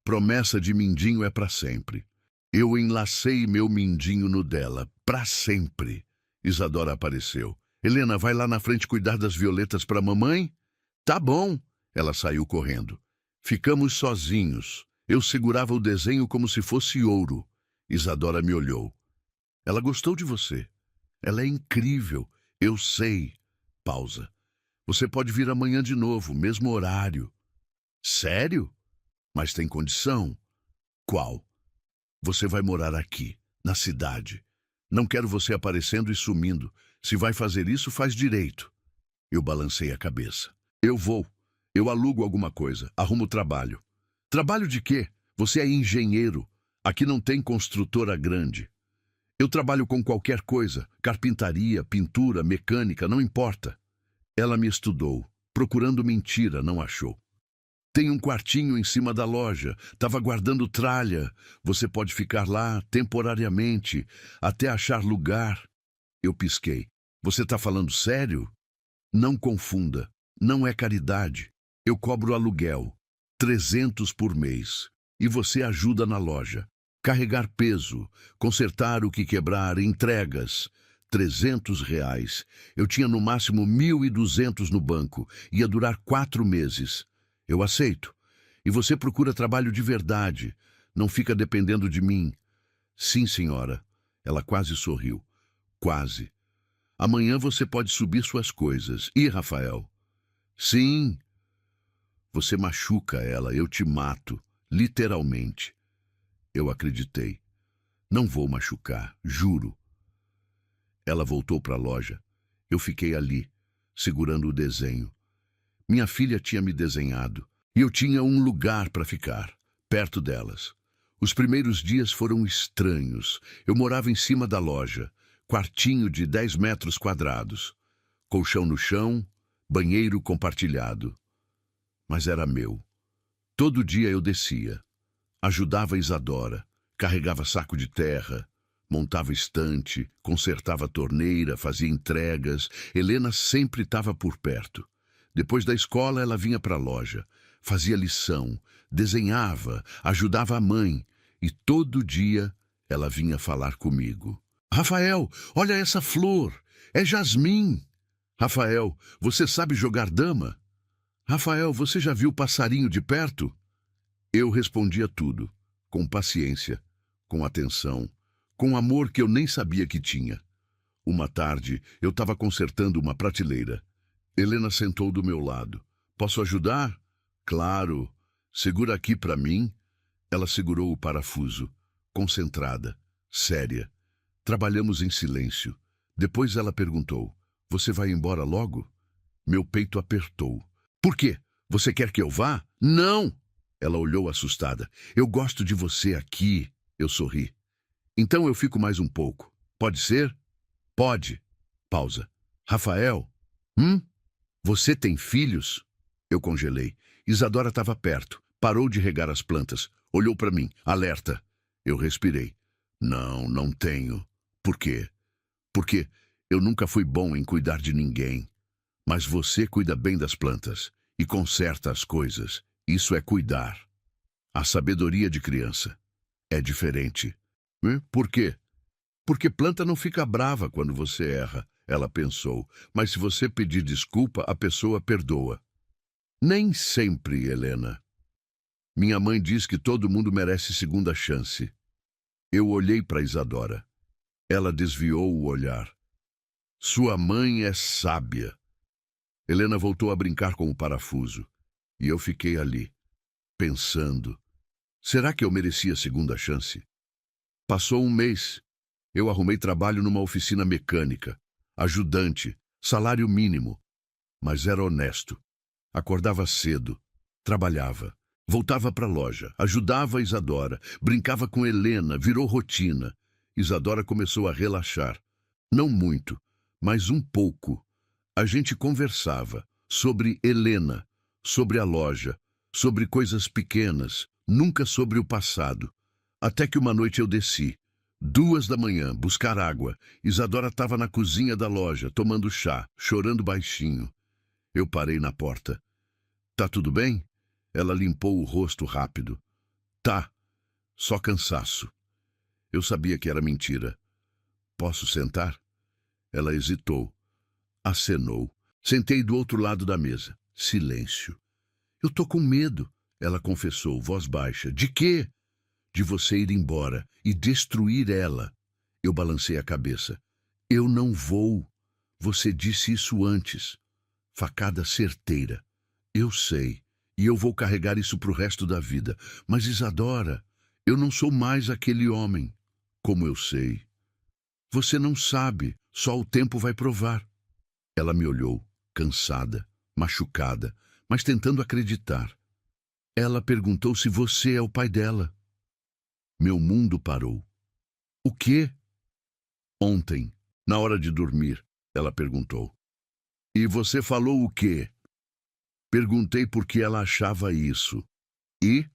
Promessa de mindinho é para sempre. Eu enlacei meu mindinho no dela, para sempre. Isadora apareceu. Helena, vai lá na frente cuidar das violetas para a mamãe? Tá bom. Ela saiu correndo. Ficamos sozinhos. Eu segurava o desenho como se fosse ouro. Isadora me olhou. Ela gostou de você. Ela é incrível. Eu sei. Pausa. Você pode vir amanhã de novo, mesmo horário. Sério? Mas tem condição? Qual? Você vai morar aqui, na cidade. Não quero você aparecendo e sumindo. Se vai fazer isso, faz direito. Eu balancei a cabeça. Eu vou. Eu alugo alguma coisa. Arrumo trabalho. Trabalho de quê? Você é engenheiro. Aqui não tem construtora grande. Eu trabalho com qualquer coisa. Carpintaria, pintura, mecânica, não importa. Ela me estudou. Procurando mentira, não achou. Tem um quartinho em cima da loja. Tava guardando tralha. Você pode ficar lá temporariamente, até achar lugar. Eu pisquei. Você tá falando sério? Não confunda. Não é caridade. Eu cobro aluguel. 300 por mês. E você ajuda na loja. Carregar peso, consertar o que quebrar, entregas. R$ 300. Eu tinha no máximo 1.200 no banco. Ia durar 4 meses. Eu aceito. E você procura trabalho de verdade. Não fica dependendo de mim. Sim, senhora. Ela quase sorriu. Quase. Amanhã você pode subir suas coisas. E, Rafael? Sim. Você machuca ela, eu te mato. Literalmente. Eu acreditei. Não vou machucar, juro. Ela voltou para a loja. Eu fiquei ali, segurando o desenho. Minha filha tinha me desenhado. E eu tinha um lugar para ficar, perto delas. Os primeiros dias foram estranhos. Eu morava em cima da loja. Quartinho de 10 metros quadrados. Colchão no chão, banheiro compartilhado. Mas era meu. Todo dia eu descia. Ajudava Isadora. Carregava saco de terra. Montava estante. Consertava torneira. Fazia entregas. Helena sempre estava por perto. Depois da escola, ela vinha para a loja. Fazia lição. Desenhava. Ajudava a mãe. E todo dia ela vinha falar comigo. Rafael, olha essa flor. É jasmim. Rafael, você sabe jogar dama? Rafael, você já viu passarinho de perto? Eu respondia tudo, com paciência, com atenção, com amor que eu nem sabia que tinha. Uma tarde, eu estava consertando uma prateleira. Helena sentou do meu lado. Posso ajudar? Claro. Segura aqui para mim. Ela segurou o parafuso, concentrada, séria. Trabalhamos em silêncio. Depois ela perguntou, você vai embora logo? Meu peito apertou. Por quê? Você quer que eu vá? Não! Ela olhou assustada. Eu gosto de você aqui. Eu sorri. Então eu fico mais um pouco. Pode ser? Pode. Pausa. Rafael? Você tem filhos? Eu congelei. Isadora estava perto. Parou de regar as plantas. Olhou para mim, alerta. Eu respirei. Não, não tenho. Por quê? Porque eu nunca fui bom em cuidar de ninguém. Mas você cuida bem das plantas e conserta as coisas. Isso é cuidar. A sabedoria de criança é diferente. Por quê? Porque planta não fica brava quando você erra, ela pensou. Mas se você pedir desculpa, a pessoa perdoa. Nem sempre, Helena. Minha mãe diz que todo mundo merece segunda chance. Eu olhei para Isadora. Ela desviou o olhar. Sua mãe é sábia. Helena voltou a brincar com o parafuso. E eu fiquei ali, pensando. Será que eu merecia segunda chance? Passou um mês. Eu arrumei trabalho numa oficina mecânica. Ajudante, salário mínimo. Mas era honesto. Acordava cedo. Trabalhava. Voltava para a loja. Ajudava a Isadora. Brincava com Helena. Virou rotina. Isadora começou a relaxar. Não muito, mas um pouco. A gente conversava sobre Helena, sobre a loja, sobre coisas pequenas, nunca sobre o passado. Até que uma noite eu desci, 2 da manhã, buscar água. Isadora estava na cozinha da loja, tomando chá, chorando baixinho. Eu parei na porta. Tá tudo bem? Ela limpou o rosto rápido. Tá, só cansaço. Eu sabia que era mentira. Posso sentar? Ela hesitou. Acenou. Sentei do outro lado da mesa. Silêncio. Eu tô com medo, ela confessou, voz baixa. De quê? De você ir embora e destruir ela. Eu balancei a cabeça. Eu não vou. Você disse isso antes. Facada certeira. Eu sei. E eu vou carregar isso pro resto da vida. Mas Isadora, Eu não sou mais aquele homem. Como eu sei? Você não sabe, só o tempo vai provar. Ela me olhou, cansada, machucada, mas tentando acreditar. Ela perguntou se você é o pai dela. Meu mundo parou. O quê? Ontem, na hora de dormir, ela perguntou. E você falou o quê? Perguntei por que ela achava isso. E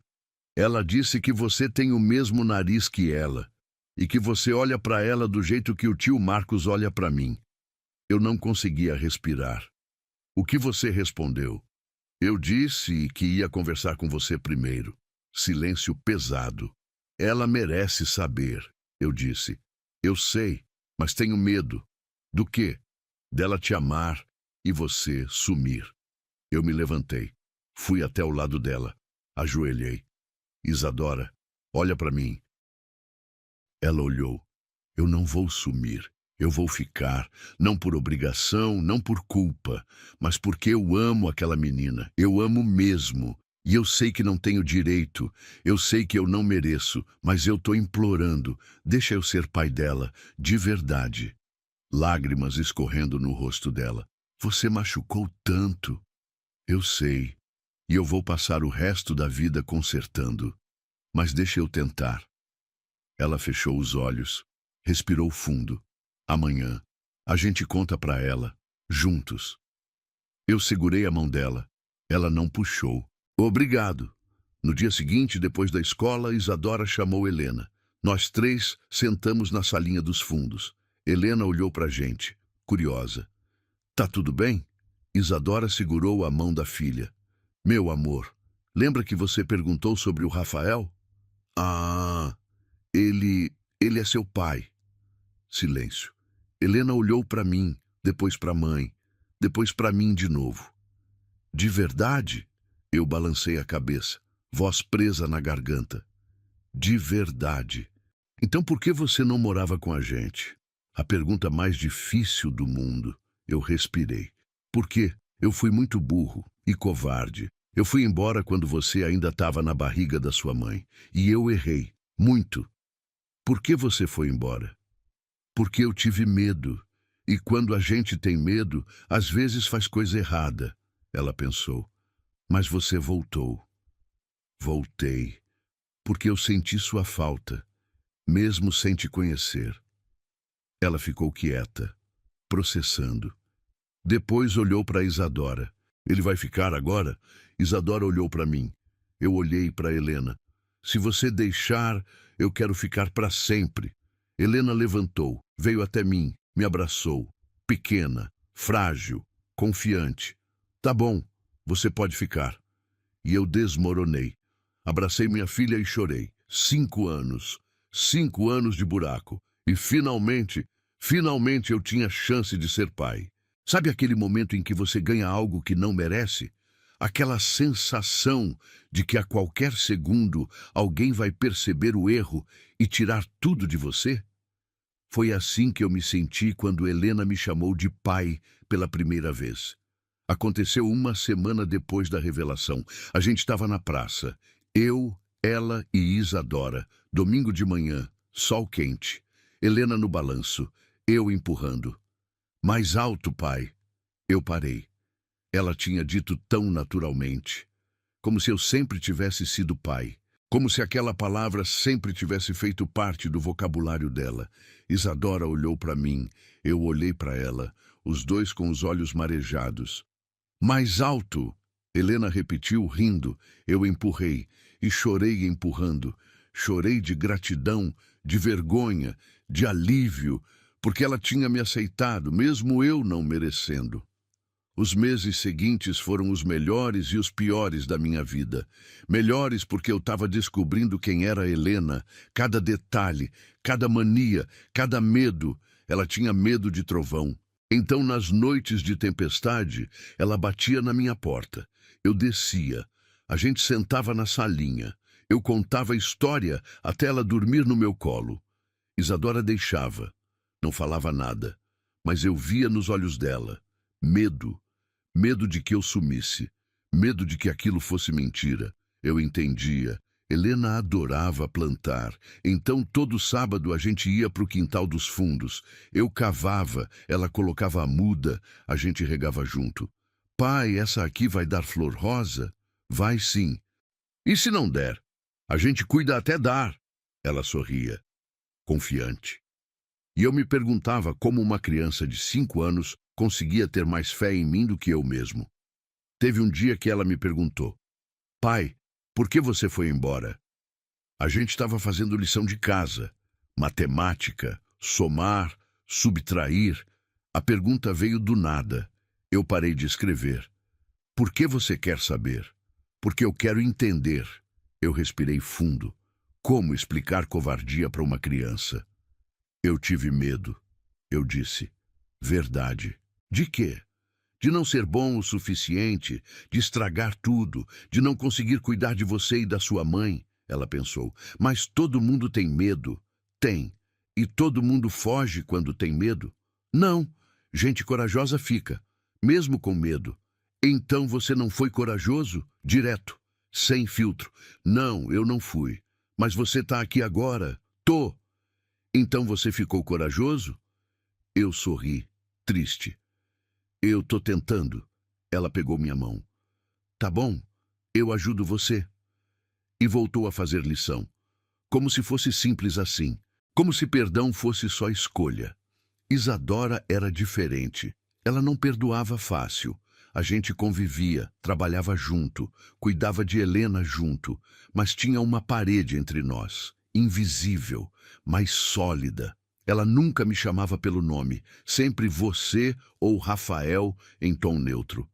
ela disse que você tem o mesmo nariz que ela e que você olha para ela do jeito que o tio Marcos olha para mim. Eu não conseguia respirar. O que você respondeu? Eu disse que ia conversar com você primeiro. Silêncio pesado. Ela merece saber, eu disse. Eu sei, mas tenho medo. Do quê? Dela te amar e você sumir. Eu me levantei. Fui até o lado dela. Ajoelhei. Isadora, olha para mim. Ela olhou. Eu não vou sumir. Eu vou ficar, não por obrigação, não por culpa, mas porque eu amo aquela menina. Eu amo mesmo. E eu sei que não tenho direito. Eu sei que eu não mereço, mas eu tô implorando. Deixa eu ser pai dela, de verdade. Lágrimas escorrendo no rosto dela. Você machucou tanto. Eu sei. E eu vou passar o resto da vida consertando. Mas deixa eu tentar. Ela fechou os olhos, respirou fundo. Amanhã, a gente conta para ela, juntos. Eu segurei a mão dela. Ela não puxou. Obrigado. No dia seguinte, depois da escola, Isadora chamou Helena. Nós três sentamos na salinha dos fundos. Helena olhou para a gente, curiosa. Tá tudo bem? Isadora segurou a mão da filha. Meu amor, lembra que você perguntou sobre o Rafael? Ah, ele é seu pai. Silêncio. Helena olhou para mim, depois para a mãe, depois para mim de novo. De verdade? Eu balancei a cabeça, voz presa na garganta. De verdade. Então por que você não morava com a gente? A pergunta mais difícil do mundo. Eu respirei. Porque eu fui muito burro e covarde. Eu fui embora quando você ainda estava na barriga da sua mãe. E eu errei. Muito. Por que você foi embora? Porque eu tive medo. E quando a gente tem medo, às vezes faz coisa errada. Ela pensou. Mas você voltou. Voltei. Porque eu senti sua falta, mesmo sem te conhecer. Ela ficou quieta, processando. Depois olhou para Isadora. Ele vai ficar agora? Isadora olhou para mim. Eu olhei para Helena. Se você deixar, eu quero ficar para sempre. Helena levantou, veio até mim, me abraçou. Pequena, frágil, confiante. Tá bom, você pode ficar. E eu desmoronei. Abracei minha filha e chorei. 5 anos. 5 anos de buraco. E finalmente eu tinha chance de ser pai. Sabe aquele momento em que você ganha algo que não merece? Aquela sensação de que a qualquer segundo alguém vai perceber o erro e tirar tudo de você? Foi assim que eu me senti quando Helena me chamou de pai pela primeira vez. Aconteceu 1 semana depois da revelação. A gente estava na praça. Eu, ela e Isadora. Domingo de manhã, sol quente. Helena no balanço, eu empurrando. Mais alto, pai. Eu parei. Ela tinha dito tão naturalmente. Como se eu sempre tivesse sido pai. Como se aquela palavra sempre tivesse feito parte do vocabulário dela. Isadora olhou para mim. Eu olhei para ela, os dois com os olhos marejados. Mais alto! Helena repetiu, rindo. Eu empurrei. E chorei empurrando. Chorei de gratidão, de vergonha, de alívio, porque ela tinha me aceitado, mesmo eu não merecendo. Os meses seguintes foram os melhores e os piores da minha vida. Melhores porque eu estava descobrindo quem era Helena, cada detalhe, cada mania, cada medo. Ela tinha medo de trovão. Então, nas noites de tempestade, ela batia na minha porta. Eu descia. A gente sentava na salinha. Eu contava a história até ela dormir no meu colo. Isadora deixava. Não falava nada. Mas eu via nos olhos dela. Medo. Medo de que eu sumisse. Medo de que aquilo fosse mentira. Eu entendia. Helena adorava plantar, então todo sábado a gente ia para o quintal dos fundos. Eu cavava, ela colocava a muda, a gente regava junto. Pai, essa aqui vai dar flor rosa? Vai sim. E se não der? A gente cuida até dar. Ela sorria, confiante. E eu me perguntava como uma criança de 5 anos conseguia ter mais fé em mim do que eu mesmo. Teve um dia que ela me perguntou: Pai, por que você foi embora? A gente estava fazendo lição de casa, matemática, somar, subtrair. A pergunta veio do nada. Eu parei de escrever. Por que você quer saber? Porque eu quero entender. Eu respirei fundo. Como explicar covardia para uma criança? Eu tive medo. Eu disse. Verdade. De quê? De não ser bom o suficiente, de estragar tudo, de não conseguir cuidar de você e da sua mãe, ela pensou. Mas todo mundo tem medo. Tem. E todo mundo foge quando tem medo? Não. Gente corajosa fica, mesmo com medo. Então você não foi corajoso? Direto, sem filtro. Não, eu não fui. Mas você está aqui agora. Tô. Então você ficou corajoso? Eu sorri, triste. Eu tô tentando. Ela pegou minha mão. Tá bom, eu ajudo você. E voltou a fazer lição. Como se fosse simples assim. Como se perdão fosse só escolha. Isadora era diferente. Ela não perdoava fácil. A gente convivia, trabalhava junto, cuidava de Helena junto, mas tinha uma parede entre nós, invisível, mas sólida. Ela nunca me chamava pelo nome, sempre você ou Rafael em tom neutro.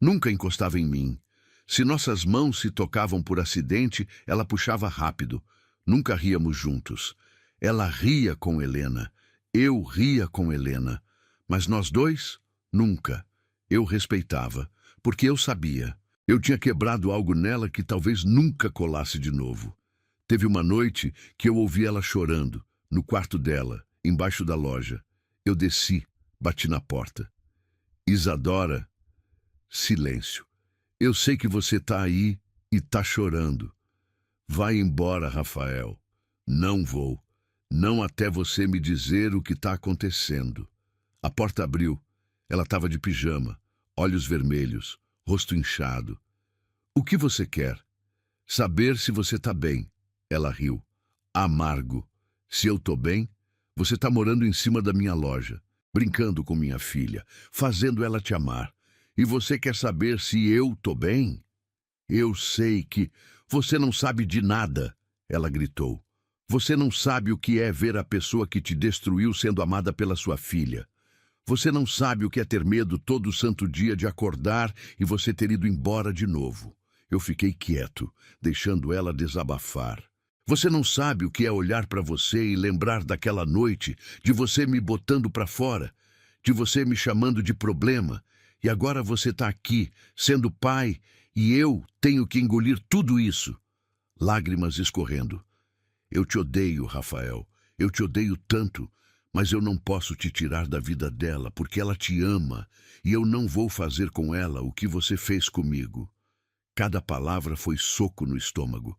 Nunca encostava em mim. Se nossas mãos se tocavam por acidente, ela puxava rápido. Nunca ríamos juntos. Ela ria com Helena. Eu ria com Helena. Mas nós dois? Nunca. Eu respeitava, porque eu sabia. Eu tinha quebrado algo nela que talvez nunca colasse de novo. Teve uma noite que eu ouvi ela chorando, no quarto dela, embaixo da loja. Eu desci, bati na porta. Isadora, silêncio. Eu sei que você tá aí e tá chorando. Vai embora, Rafael. Não vou. Não até você me dizer o que tá acontecendo. A porta abriu. Ela estava de pijama, olhos vermelhos, rosto inchado. O que você quer? Saber se você tá bem. Ela riu. Amargo. Se eu tô bem? Você tá morando em cima da minha loja, brincando com minha filha, fazendo ela te amar. E você quer saber se eu tô bem? Eu sei que... Você não sabe de nada, ela gritou. Você não sabe o que é ver a pessoa que te destruiu sendo amada pela sua filha. Você não sabe o que é ter medo todo santo dia de acordar e você ter ido embora de novo. Eu fiquei quieto, deixando ela desabafar. Você não sabe o que é olhar para você e lembrar daquela noite, de você me botando para fora, de você me chamando de problema, e agora você está aqui, sendo pai, e eu tenho que engolir tudo isso. Lágrimas escorrendo. Eu te odeio, Rafael. Eu te odeio tanto, mas eu não posso te tirar da vida dela, porque ela te ama, e eu não vou fazer com ela o que você fez comigo. Cada palavra foi soco no estômago.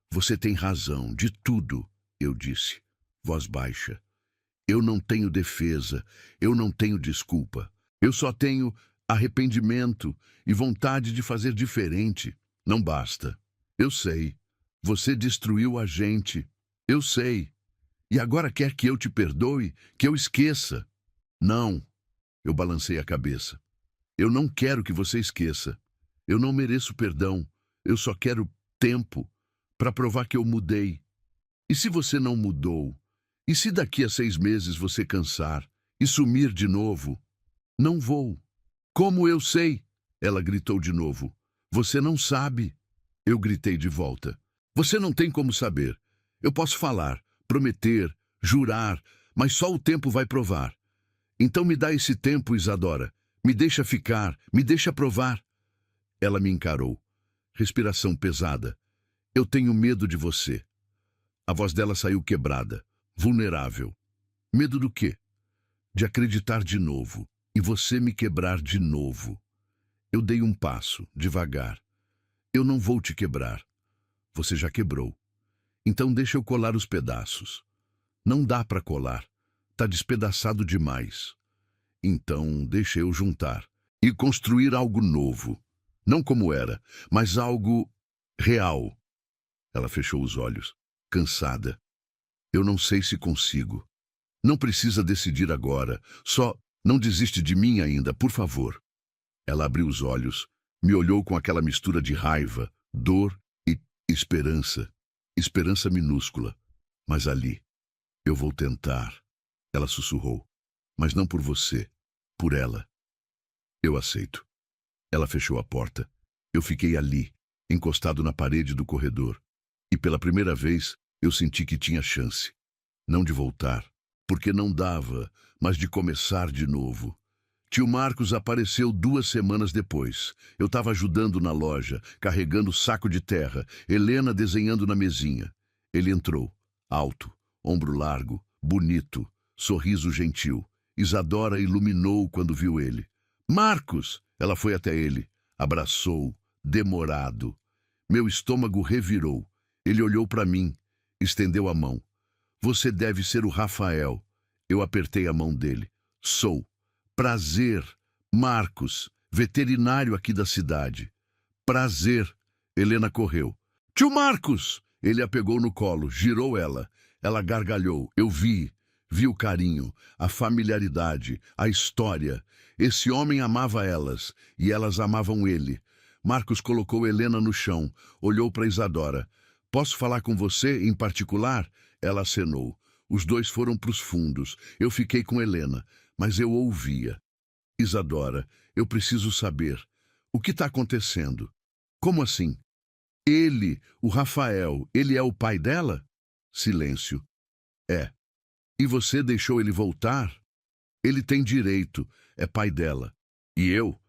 Você tem razão, de tudo, eu disse, voz baixa. Eu não tenho defesa, eu não tenho desculpa. Eu só tenho arrependimento e vontade de fazer diferente. Não basta. Eu sei. Você destruiu a gente. Eu sei. E agora quer que eu te perdoe, que eu esqueça? Não. Eu balancei a cabeça. Eu não quero que você esqueça. Eu não mereço perdão. Eu só quero tempo para provar que eu mudei. E se você não mudou? E se daqui a 6 meses você cansar e sumir de novo? Não vou. Como eu sei? Ela gritou de novo. Você não sabe. Eu gritei de volta. Você não tem como saber. Eu posso falar, prometer, jurar, mas só o tempo vai provar. Então me dá esse tempo, Isadora. Me deixa ficar, me deixa provar. Ela me encarou. Respiração pesada. Eu tenho medo de você. A voz dela saiu quebrada, vulnerável. Medo do quê? De acreditar de novo, e você me quebrar de novo. Eu dei um passo, devagar. Eu não vou te quebrar. Você já quebrou. Então deixa eu colar os pedaços. Não dá para colar. Tá despedaçado demais. Então deixa eu juntar e construir algo novo. Não como era, mas algo real. Ela fechou os olhos, cansada. Eu não sei se consigo. Não precisa decidir agora. Só não desiste de mim ainda, por favor. Ela abriu os olhos, me olhou com aquela mistura de raiva, dor e esperança. Esperança minúscula. Mas ali, eu vou tentar. Ela sussurrou. Mas não por você, por ela. Eu aceito. Ela fechou a porta. Eu fiquei ali, encostado na parede do corredor. E pela primeira vez, eu senti que tinha chance. Não de voltar, porque não dava, mas de começar de novo. Tio Marcos apareceu 2 semanas depois. Eu estava ajudando na loja, carregando saco de terra, Helena desenhando na mesinha. Ele entrou, alto, ombro largo, bonito, sorriso gentil. Isadora iluminou quando viu ele. Marcos! Ela foi até ele, abraçou, demorado. Meu estômago revirou. Ele olhou para mim, estendeu a mão. Você deve ser o Rafael. Eu apertei a mão dele. Sou. Prazer, Marcos, veterinário aqui da cidade. Prazer. Helena correu. Tio Marcos! Ele a pegou no colo, girou ela. Ela gargalhou. Eu vi o carinho, a familiaridade, a história. Esse homem amava elas, e elas amavam ele. Marcos colocou Helena no chão, olhou para Isadora. Posso falar com você em particular? Ela acenou. Os dois foram para os fundos. Eu fiquei com Helena, mas eu ouvia. Isadora, eu preciso saber. O que está acontecendo? Como assim? Ele, o Rafael, ele é o pai dela? Silêncio. É. E você deixou ele voltar? Ele tem direito, é pai dela. E eu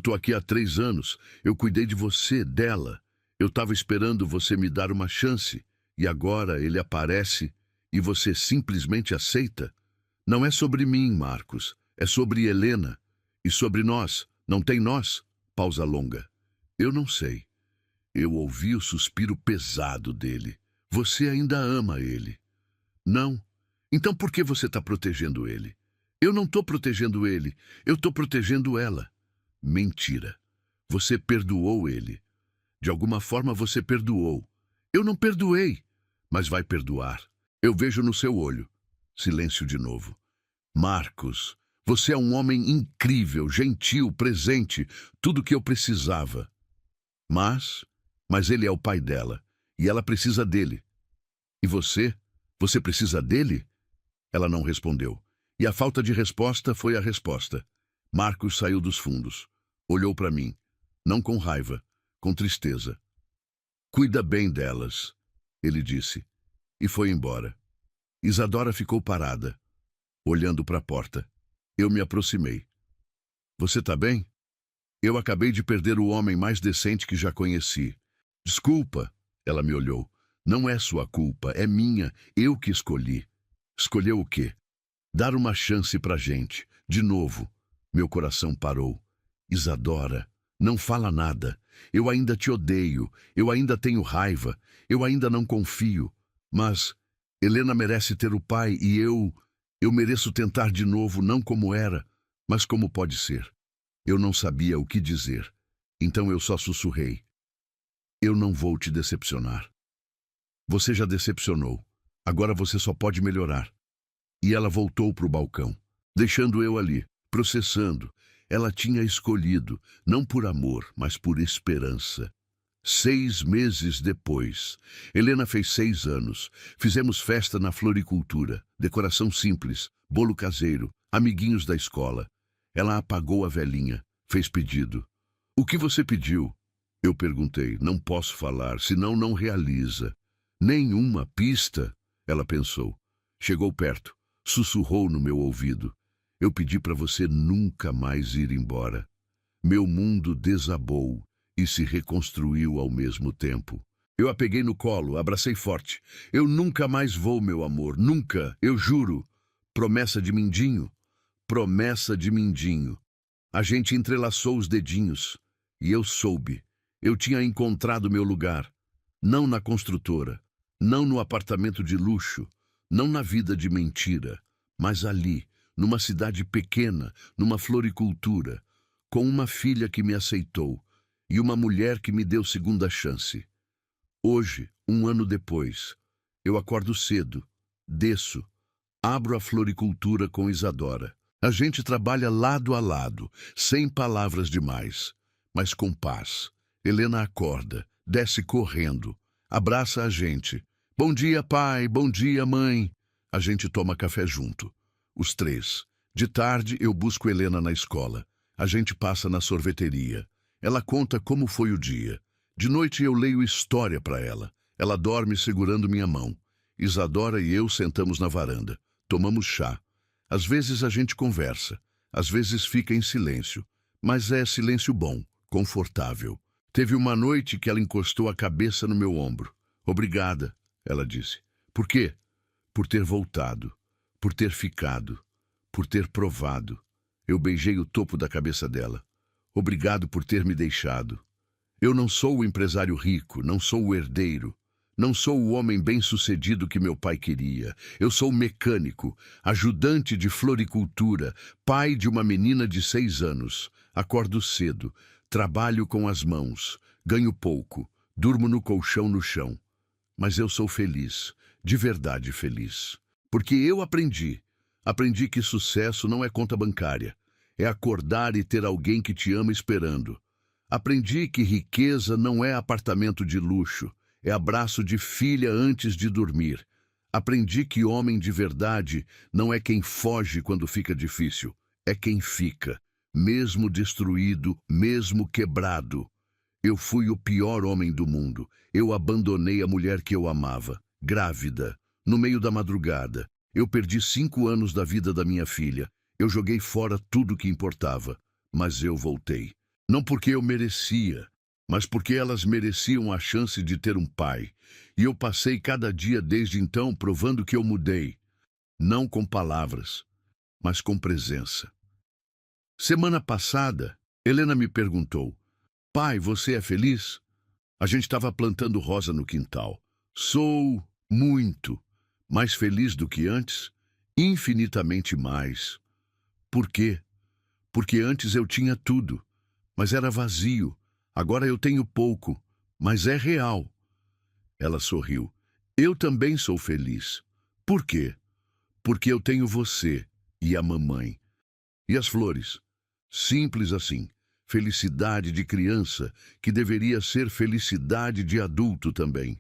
tô aqui há 3 anos, eu cuidei de você, dela. Eu estava esperando você me dar uma chance, e agora ele aparece e você simplesmente aceita? Não é sobre mim, Marcos, é sobre Helena. E sobre nós, não tem nós? Pausa longa. Eu não sei. Eu ouvi o suspiro pesado dele. Você ainda ama ele. Não. Então por que você está protegendo ele? Eu não estou protegendo ele, eu estou protegendo ela. Mentira. Você perdoou ele. De alguma forma você perdoou. Eu não perdoei, mas vai perdoar. Eu vejo no seu olho. Silêncio de novo. Marcos, você é um homem incrível, gentil, presente, tudo o que eu precisava. Mas ele é o pai dela, e ela precisa dele. E você? Você precisa dele? Ela não respondeu. E a falta de resposta foi a resposta. Marcos saiu dos fundos. Olhou para mim. Não com raiva, com tristeza. Cuida bem delas, ele disse. E foi embora. Isadora ficou parada, olhando para a porta. Eu me aproximei. Você tá bem? Eu acabei de perder o homem mais decente que já conheci. Desculpa, ela me olhou. Não é sua culpa, é minha, eu que escolhi. Escolheu o quê? Dar uma chance pra gente. De novo. Meu coração parou. Isadora, não fala nada. Eu ainda te odeio. Eu ainda tenho raiva. Eu ainda não confio. Mas Helena merece ter o pai e eu mereço tentar de novo, não como era, mas como pode ser. Eu não sabia o que dizer. Então eu só sussurrei. Eu não vou te decepcionar. Você já decepcionou. Agora você só pode melhorar. E ela voltou para o balcão, deixando eu ali, processando. Ela tinha escolhido, não por amor, mas por esperança. 6 meses depois, Helena fez 6 anos. Fizemos festa na floricultura, decoração simples, bolo caseiro, amiguinhos da escola. Ela apagou a velinha, fez pedido. O que você pediu? Eu perguntei. Não posso falar, senão não realiza. Nenhuma pista, ela pensou. Chegou perto. Sussurrou no meu ouvido. Eu pedi para você nunca mais ir embora. Meu mundo desabou e se reconstruiu ao mesmo tempo. Eu a peguei no colo, abracei forte. Eu nunca mais vou, meu amor, nunca, eu juro. Promessa de Mindinho. Promessa de Mindinho. A gente entrelaçou os dedinhos. E eu soube. Eu tinha encontrado meu lugar. Não na construtora, não no apartamento de luxo, não na vida de mentira, mas ali, numa cidade pequena, numa floricultura, com uma filha que me aceitou e uma mulher que me deu segunda chance. Hoje, um ano depois, eu acordo cedo, desço, abro a floricultura com Isadora. A gente trabalha lado a lado, sem palavras demais, mas com paz. Helena acorda, desce correndo, abraça a gente. Bom dia, pai, bom dia, mãe. A gente toma café junto, os três. De tarde, eu busco Helena na escola. A gente passa na sorveteria. Ela conta como foi o dia. De noite, eu leio história para ela. Ela dorme segurando minha mão. Isadora e eu sentamos na varanda. Tomamos chá. Às vezes a gente conversa, às vezes fica em silêncio, mas é silêncio bom, confortável. Teve uma noite que ela encostou a cabeça no meu ombro. Obrigada, ela disse. Por quê? Por ter voltado, por ter ficado, por ter provado. Eu beijei o topo da cabeça dela. Obrigado por ter me deixado. Eu não sou o empresário rico, não sou o herdeiro. Não sou o homem bem-sucedido que meu pai queria. Eu sou mecânico, ajudante de floricultura, pai de uma menina de 6 anos. Acordo cedo, trabalho com as mãos, ganho pouco, durmo no colchão no chão. Mas eu sou feliz, de verdade feliz. Porque eu aprendi que sucesso não é conta bancária. É acordar e ter alguém que te ama esperando. Aprendi que riqueza não é apartamento de luxo. É abraço de filha antes de dormir. Aprendi que homem de verdade não é quem foge quando fica difícil, é quem fica, mesmo destruído, mesmo quebrado. Eu fui o pior homem do mundo. Eu abandonei a mulher que eu amava, grávida, no meio da madrugada. Eu perdi 5 anos da vida da minha filha. Eu joguei fora tudo que importava, mas eu voltei. Não porque eu merecia, mas porque elas mereciam a chance de ter um pai. E eu passei cada dia desde então provando que eu mudei. Não com palavras, mas com presença. Semana passada, Helena me perguntou: pai, você é feliz? A gente estava plantando rosa no quintal. Sou muito mais feliz do que antes, infinitamente mais. Por quê? Porque antes eu tinha tudo, mas era vazio. Agora eu tenho pouco, mas é real. Ela sorriu. Eu também sou feliz. Por quê? Porque eu tenho você e a mamãe. E as flores? Simples assim. Felicidade de criança, que deveria ser felicidade de adulto também.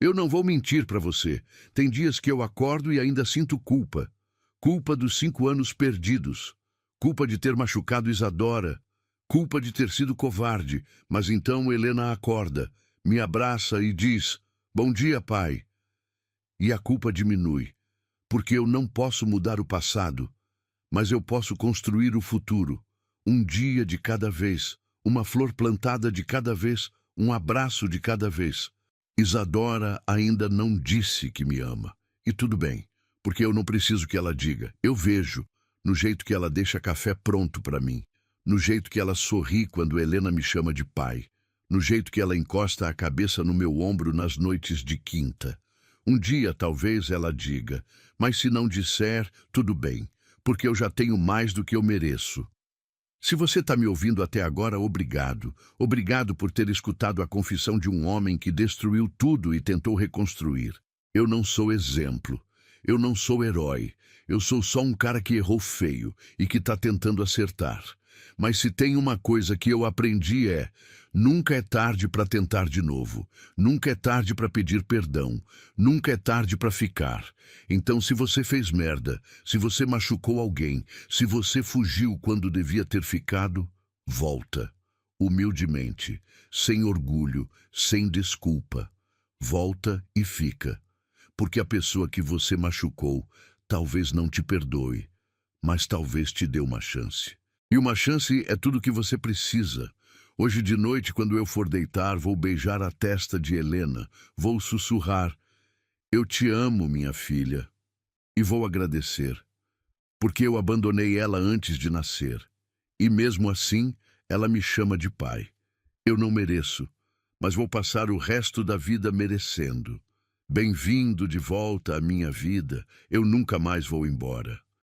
Eu não vou mentir para você. Tem dias que eu acordo e ainda sinto culpa. Culpa dos 5 anos perdidos. Culpa de ter machucado Isadora. Culpa de ter sido covarde, mas então Helena acorda, me abraça e diz: bom dia, pai. E a culpa diminui, porque eu não posso mudar o passado, mas eu posso construir o futuro. Um dia de cada vez, uma flor plantada de cada vez, um abraço de cada vez. Isadora ainda não disse que me ama. E tudo bem, porque eu não preciso que ela diga. Eu vejo, no jeito que ela deixa café pronto para mim. No jeito que ela sorri quando Helena me chama de pai. No jeito que ela encosta a cabeça no meu ombro nas noites de quinta. Um dia, talvez, ela diga, mas se não disser, tudo bem, porque eu já tenho mais do que eu mereço. Se você está me ouvindo até agora, obrigado. Obrigado por ter escutado a confissão de um homem que destruiu tudo e tentou reconstruir. Eu não sou exemplo. Eu não sou herói. Eu sou só um cara que errou feio e que está tentando acertar. Mas se tem uma coisa que eu aprendi nunca é tarde para tentar de novo. Nunca é tarde para pedir perdão. Nunca é tarde para ficar. Então, se você fez merda, se você machucou alguém, se você fugiu quando devia ter ficado, volta. Humildemente, sem orgulho, sem desculpa. Volta e fica. Porque a pessoa que você machucou talvez não te perdoe, mas talvez te dê uma chance. E uma chance é tudo o que você precisa. Hoje de noite, quando eu for deitar, vou beijar a testa de Helena. Vou sussurrar: eu te amo, minha filha. E vou agradecer, porque eu abandonei ela antes de nascer. E mesmo assim, ela me chama de pai. Eu não mereço, mas vou passar o resto da vida merecendo. Bem-vindo de volta à minha vida, eu nunca mais vou embora.